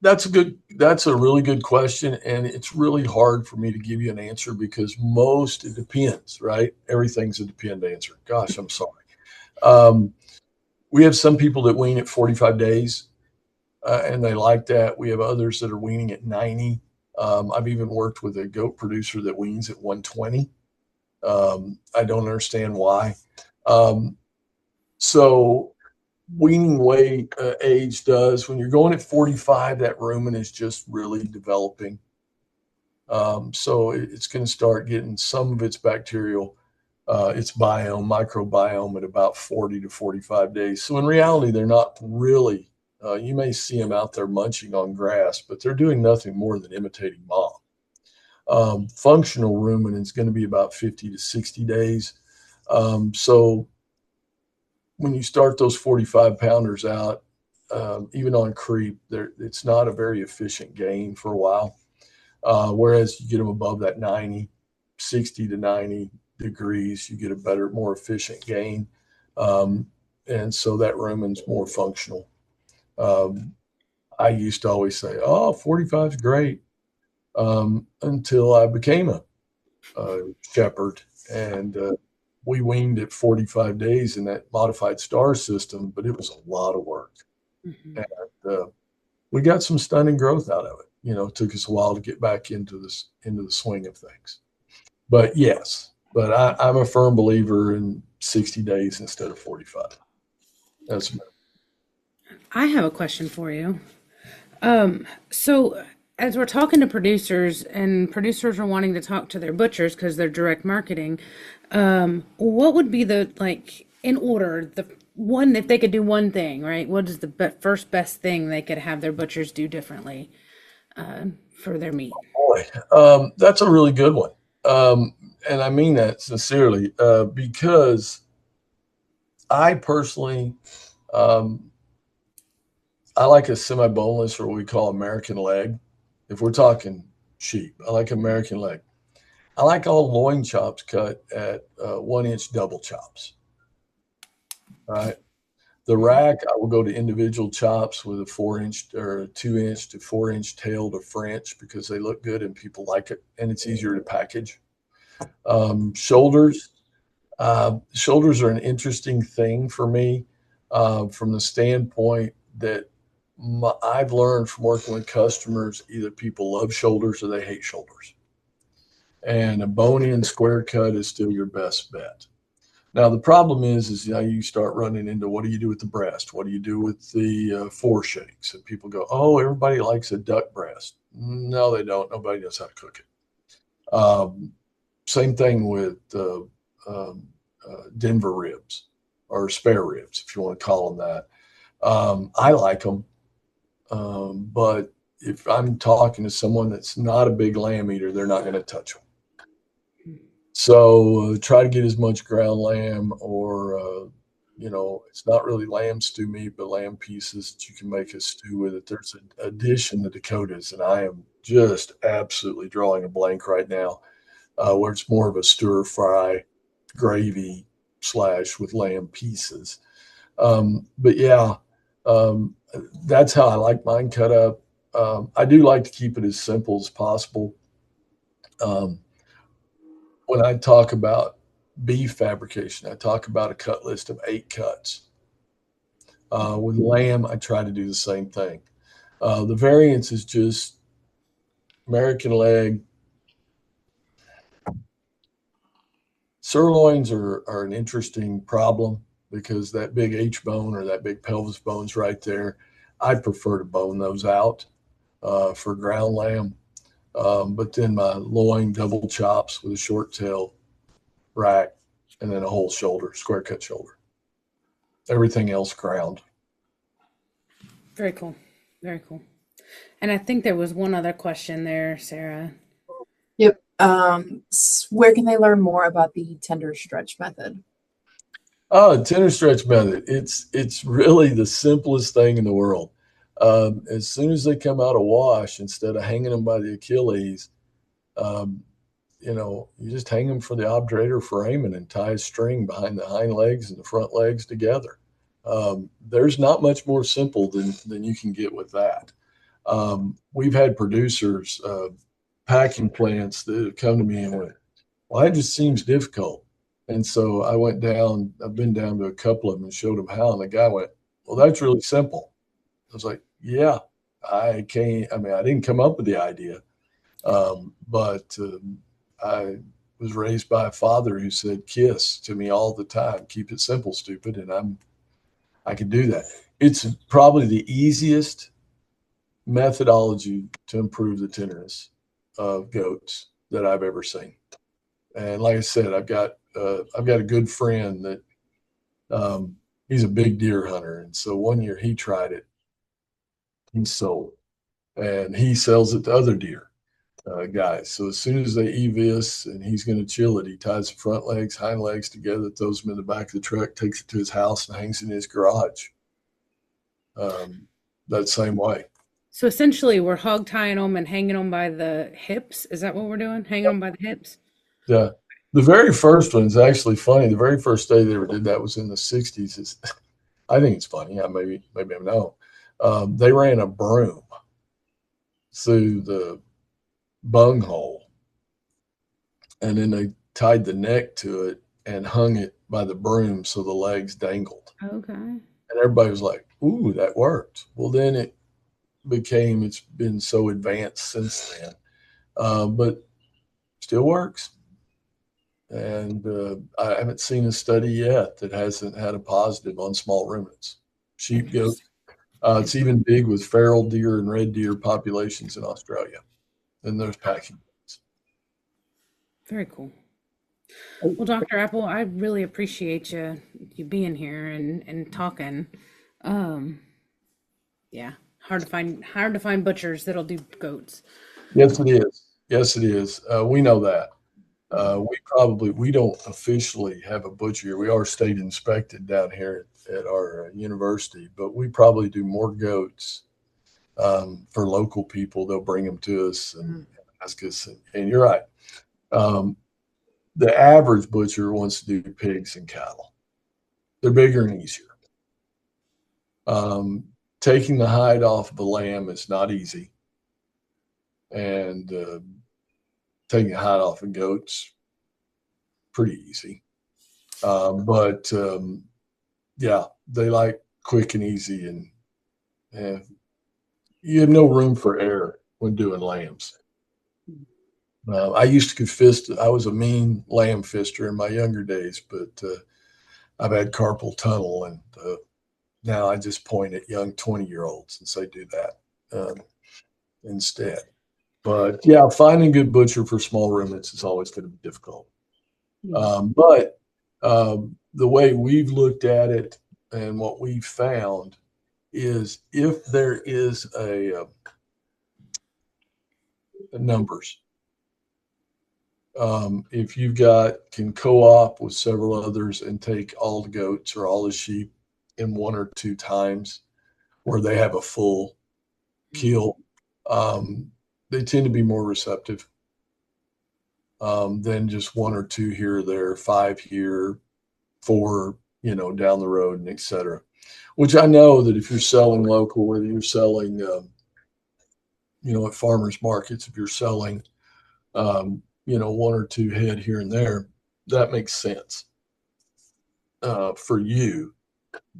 That's a really good question. And it's really hard for me to give you an answer because it depends, right? Everything's a depend answer. Gosh, I'm sorry. We have some people that wean at 45 days and they like that. We have others that are weaning at 90. I've even worked with a goat producer that weans at 120. I don't understand why. So weaning weight age does, when you're going at 45, that rumen is just really developing. So it's going to start getting some of its bacterial, its microbiome at about 40 to 45 days. So in reality, they're not really, you may see them out there munching on grass, but they're doing nothing more than imitating mom. Functional rumen is going to be about 50 to 60 days. So when you start those 45 pounders out, even on creep, it's not a very efficient gain for a while. Whereas you get them above that 60 to 90 degrees, you get a better, more efficient gain. And so that rumen's more functional. I used to always say, oh, 45 is great. Until I became a shepherd and we weaned at 45 days in that modified star system, but it was a lot of work. Mm-hmm. And we got some stunning growth out of it. It took us a while to get back into the swing of things. But yes, I'm a firm believer in 60 days instead of 45. I have a question for you. So as we're talking to producers and producers are wanting to talk to their butchers because they're direct marketing, what would be in order, the one, if they could do one thing, right? What is the first best thing they could have their butchers do differently for their meat? Boy, that's a really good one. And I mean that sincerely because I personally, I like a semi-boneless, or what we call American leg. If we're talking sheep, I like American leg. I like all loin chops cut at 1-inch double chops. All right. The rack, I will go to individual chops with a 4-inch or a 2-inch to 4-inch tail to French because they look good and people like it, and it's easier to package. Shoulders are an interesting thing for me from the standpoint that I've learned from working with customers, either people love shoulders or they hate shoulders. And a bone-in square cut is still your best bet. Now, the problem is now you start running into what do you do with the breast? What do you do with the foreshakes? And people go, oh, everybody likes a duck breast. No, they don't. Nobody knows how to cook it. Same thing with Denver ribs or spare ribs, if you want to call them that. I like them. But if I'm talking to someone that's not a big lamb eater, they're not going to touch them. So try to get as much ground lamb or, it's not really lamb stew meat, but lamb pieces that you can make a stew with it. There's a dish in the Dakotas, and I am just absolutely drawing a blank right now, where it's more of a stir fry gravy / with lamb pieces. But yeah, that's how I like mine cut up. I do like to keep it as simple as possible. When I talk about beef fabrication, I talk about a cut list of 8 cuts. With lamb, I try to do the same thing. The variance is just American leg. Sirloins are an interesting problem because that big H bone or that big pelvis bone's right there. I prefer to bone those out for ground lamb. But then my loin double chops with a short tail rack and then a whole shoulder, square cut shoulder. Everything else ground. Very cool. Very cool. And I think there was one other question there, Sarah. Yep. Where can they learn more about the tender stretch method? Oh, tender stretch method. It's really the simplest thing in the world. As soon as they come out of wash, instead of hanging them by the Achilles, um, you just hang them for the obturator framing and tie a string behind the hind legs and the front legs together. There's not much more simple than you can get with that. We've had producers, packing plants that have come to me and went, well, that just seems difficult. And so I've been down to a couple of them and showed them how. And the guy went, well, that's really simple. I was like, yeah, I didn't come up with the idea. But I was raised by a father who said, kiss to me all the time, keep it simple, stupid. And I can do that. It's probably the easiest methodology to improve the tenderness of goats that I've ever seen. And like I said, I've got a good friend that he's a big deer hunter, and so one year he tried it, he sold, and he sells it to other deer guys. So as soon as they eat this, and he's going to chill it, he ties the front legs, hind legs together, throws them in the back of the truck, takes it to his house, and hangs it in his garage. That same way. So essentially, we're hog tying them and hanging them by the hips. Is that what we're doing? Hanging them by the hips? Yeah. The very first one's actually funny. The very first day they ever did that was in the 60s. I think it's funny. Maybe I'm no. They ran a broom through the bung hole, and then they tied the neck to it and hung it by the broom so the legs dangled. Okay. And everybody was like, ooh, that worked. Well, then it's been so advanced since then, but still works. And I haven't seen a study yet that hasn't had a positive on small ruminants. Sheep, goats. It's even big with feral deer and red deer populations in Australia. And there's packing. Very cool. Well, Dr. Apple, I really appreciate you being here and talking. Yeah, hard to find butchers that'll do goats. Yes, it is. Yes, it is. We know that. We don't officially have a butcher here. We are state inspected down here at our university, but we probably do more goats for local people. They'll bring them to us and ask us. And you're right. The average butcher wants to do pigs and cattle. They're bigger and easier. Taking the hide off of a lamb is not easy. And taking the hide off of goats, pretty easy. But yeah, they like quick and easy, and you have no room for error when doing lambs. I used to fist. I was a mean lamb fister in my younger days, but I've had carpal tunnel, and now I just point at young 20-year-olds and say, do that instead. But yeah, finding a good butcher for small ruminants is always going to be difficult. But the way we've looked at it and what we've found is if there is a numbers, if you've can co-op with several others and take all the goats or all the sheep in 1 or 2 times where they have a full kill, they tend to be more receptive than just 1 or 2 here or there, 5 here, 4, down the road, and et cetera. Which I know that if you're selling local, whether you're selling, at farmers markets, if you're selling, 1 or 2 head here and there, that makes sense for you.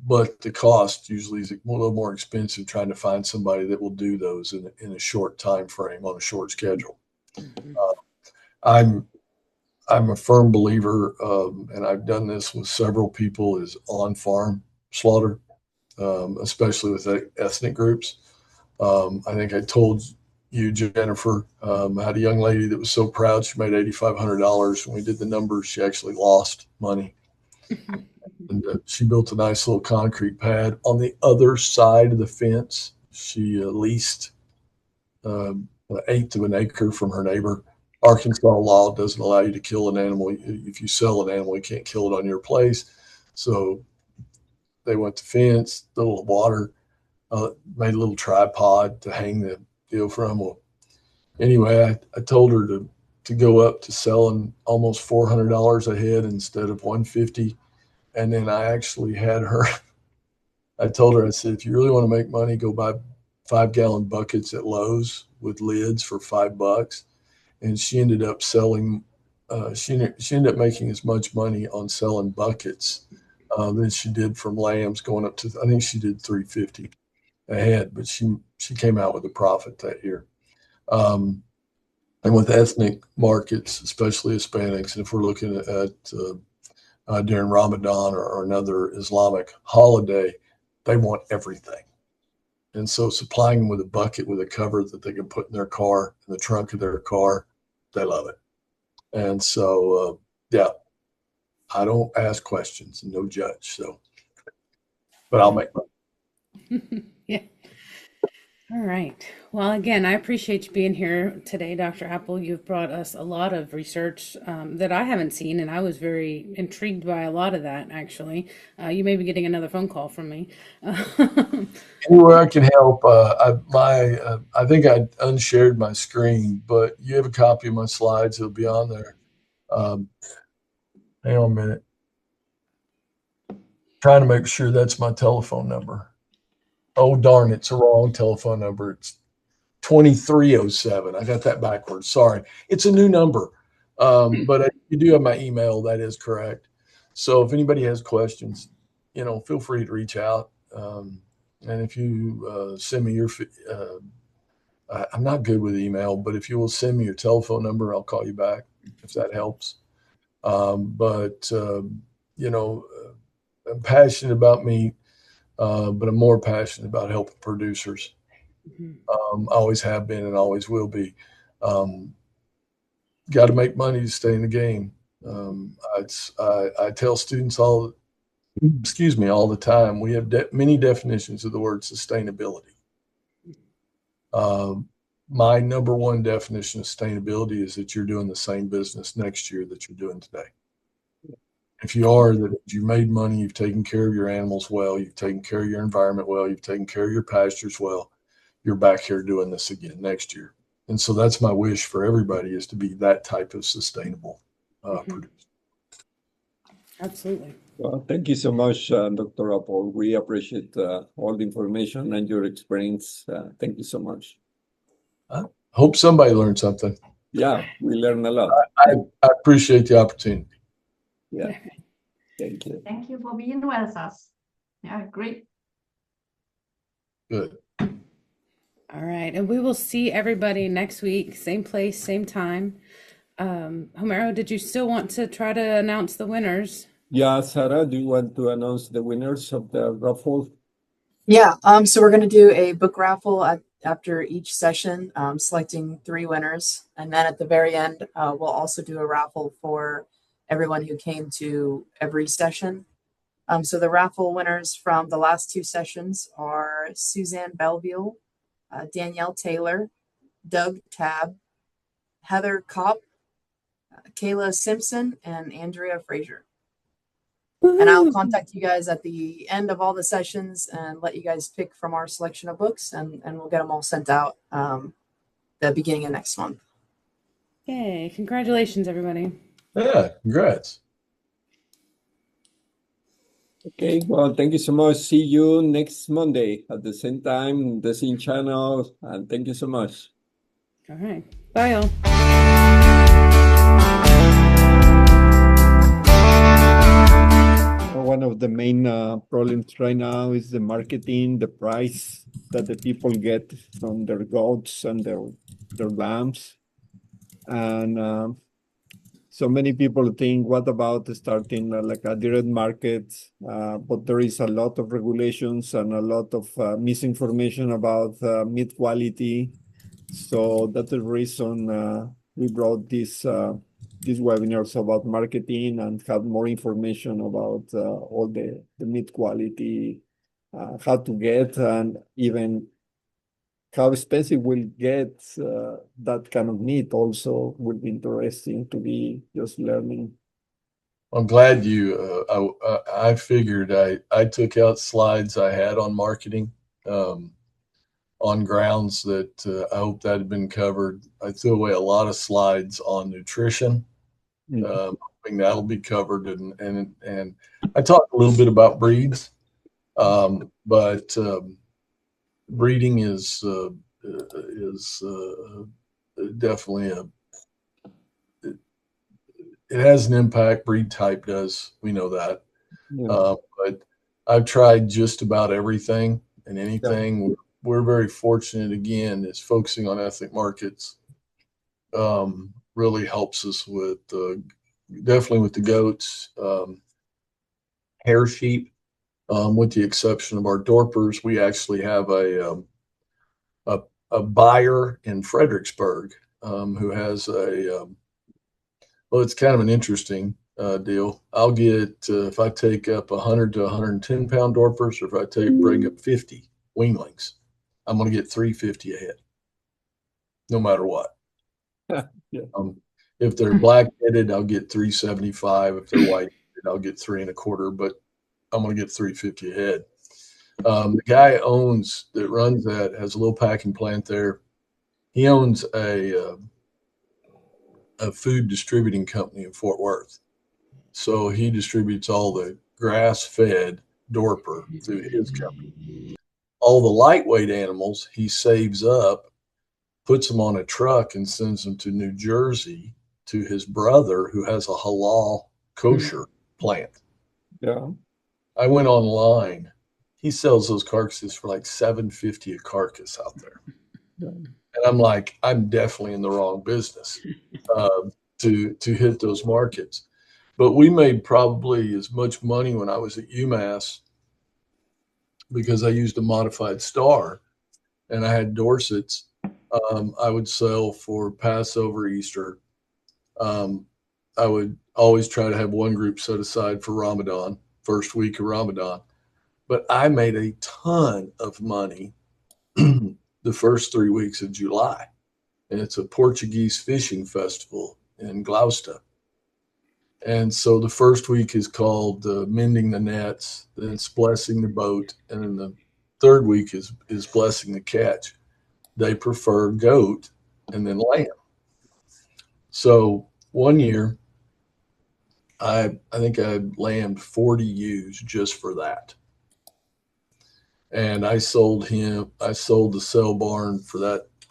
But the cost usually is a little more expensive trying to find somebody that will do those in a short time frame on a short schedule. I'm a firm believer, and I've done this with several people, is on-farm slaughter, especially with ethnic groups. I think I told you, Jennifer, I had a young lady that was so proud she made $8,500. When we did the numbers, she actually lost money. And she built a nice little concrete pad. On the other side of the fence, she leased 1/8 of an acre from her neighbor Arkansas law doesn't allow you to kill an animal. If you sell an animal, you can't kill it on your place. So they went to fence, a little water, made a little tripod to hang the deal from. Well, anyway, I told her to go up to selling almost $400 a head instead of $150. And then I actually had her, I told her, I said, if you really want to make money, go buy 5-gallon buckets at Lowe's with lids for $5. And she ended up selling, she ended up making as much money on selling buckets than she did from lambs, going up to, I think she did $350 a head, but she came out with a profit that year. And with ethnic markets, especially Hispanics, and if we're looking at during Ramadan or another Islamic holiday, they want everything. And so supplying them with a bucket with a cover that they can put in their car, in the trunk of their car, they love it. And so, yeah, I don't ask questions and no judge. So, but I'll make money. Yeah. All right. Well, again, I appreciate you being here today, Dr. Apple. You've brought us a lot of research that I haven't seen, and I was very intrigued by a lot of that, actually. You may be getting another phone call from me. Anywhere I can help. I think I unshared my screen, but you have a copy of my slides. It'll be on there. Hang on a minute. Trying to make sure that's my telephone number. Oh, darn, it's a wrong telephone number. It's 2307. I got that backwards. Sorry. It's a new number. But you do have my email. That is correct. So if anybody has questions, feel free to reach out. And if you send me your, I'm not good with email, but if you will send me your telephone number, I'll call you back if that helps. I'm passionate about meat. But I'm more passionate about helping producers. I always have been and always will be. Got to make money to stay in the game. I tell students all the time, we have many definitions of the word sustainability. My number one definition of sustainability is that you're doing the same business next year that you're doing today. If you are, that you made money, you've taken care of your animals well, you've taken care of your environment well, you've taken care of your pastures well, you're back here doing this again next year. And so that's my wish for everybody, is to be that type of sustainable producer. Absolutely. Well, thank you so much, Dr. Apple. We appreciate all the information and your experience. Thank you so much. I hope somebody learned something. Yeah, we learned a lot. I appreciate the opportunity. Yeah, thank you. Thank you for being with us. Yeah, great. Good. All right. And we will see everybody next week, same place, same time. Homero, did you still want to try to announce the winners? Yeah, Sarah, do you want to announce the winners of the raffle? Yeah, so we're going to do a book raffle after each session, selecting 3 winners. And then at the very end, we'll also do a raffle for everyone who came to every session. So the raffle winners from the last 2 sessions are Suzanne Belleville, Danielle Taylor, Doug Tabb, Heather Kopp, Kayla Simpson, and Andrea Frazier. And I'll contact you guys at the end of all the sessions and let you guys pick from our selection of books, and we'll get them all sent out the beginning of next month. Yay. Congratulations, everybody. Yeah, congrats. Okay, well, thank you so much. See you next Monday at the same time, the same channel, and thank you so much. All right. Bye, y'all. One of the main problems right now is the marketing, the price that the people get from their goats and their lambs. And so many people think, what about starting like a direct market? But there is a lot of regulations and a lot of misinformation about meat quality. So that's the reason we brought these webinars about marketing and have more information about all the meat quality, how to get, and even how expensive will get that kind of meat also will be interesting to be just learning. I'm glad you, I figured I took out slides I had on marketing, on grounds that I hope that had been covered. I threw away a lot of slides on nutrition, hoping that'll be covered. And I talked a little bit about breeds, but breeding is definitely it has an impact. Breed type does. We know that. Yeah. But I've tried just about everything and anything. We're very fortunate, again, is focusing on ethnic markets really helps us with definitely with the goats, hair sheep, with the exception of our Dorpers. We actually have a buyer in Fredericksburg who has well, it's kind of an interesting deal. I'll get if I take up 100 to 110 pound Dorpers, or if I bring up 50 weanlings, I'm going to get 350 a head, no matter what. Yeah. If they're black-headed, I'll get 375. If they're white-headed, I'll get 3 1/4. But I'm going to get 350 a head. The guy that runs that has a little packing plant there. He owns a food distributing company in Fort Worth. So he distributes all the grass-fed Dorper through his company. All the lightweight animals he saves up, puts them on a truck and sends them to New Jersey to his brother who has a halal kosher plant. Yeah. I went online. He sells those carcasses for like $7.50 a carcass out there. Yeah. And I'm like, I'm definitely in the wrong business to hit those markets. But we made probably as much money when I was at UMASS because I used a modified star and I had Dorsets. I would sell for Passover, Easter. I would always try to have one group set aside for Ramadan, first week of Ramadan. But I made a ton of money the first 3 weeks of July. And it's a Portuguese fishing festival in Gloucester. And so the first week is called mending the nets, then it's blessing the boat, and then the third week is blessing the catch. They prefer goat and then lamb. So one year, I think I lambed 40 ewes just for that. And I sold the sale barn for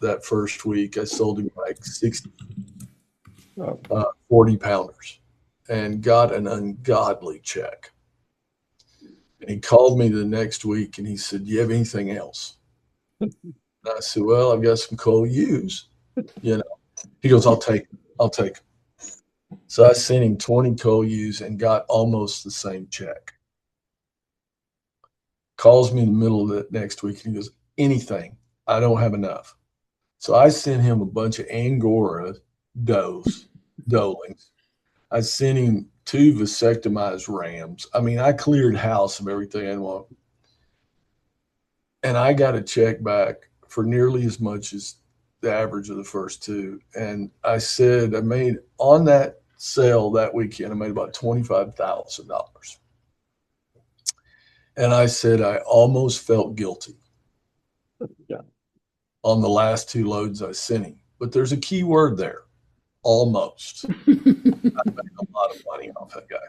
that first week. I sold him like 60 40 pounders and got an ungodly check. And he called me the next week and he said, "Do you have anything else?" And I said, "Well, I've got some coal ewes, you know." He goes, "I'll take them." So I sent him 20 coal ewes and got almost the same check. Calls me in the middle of the next week and he goes, "Anything. I don't have enough." So I sent him a bunch of Angora doelings. I sent him 2 vasectomized rams. I mean, I cleared house of everything I want. And I got a check back for nearly as much as the average of the first 2. And I said, I made on that sale that weekend, I made about $25,000. And I said, I almost felt guilty on the last 2 loads I sent him. But there's a key word there. Almost. I made a lot of money off that guy.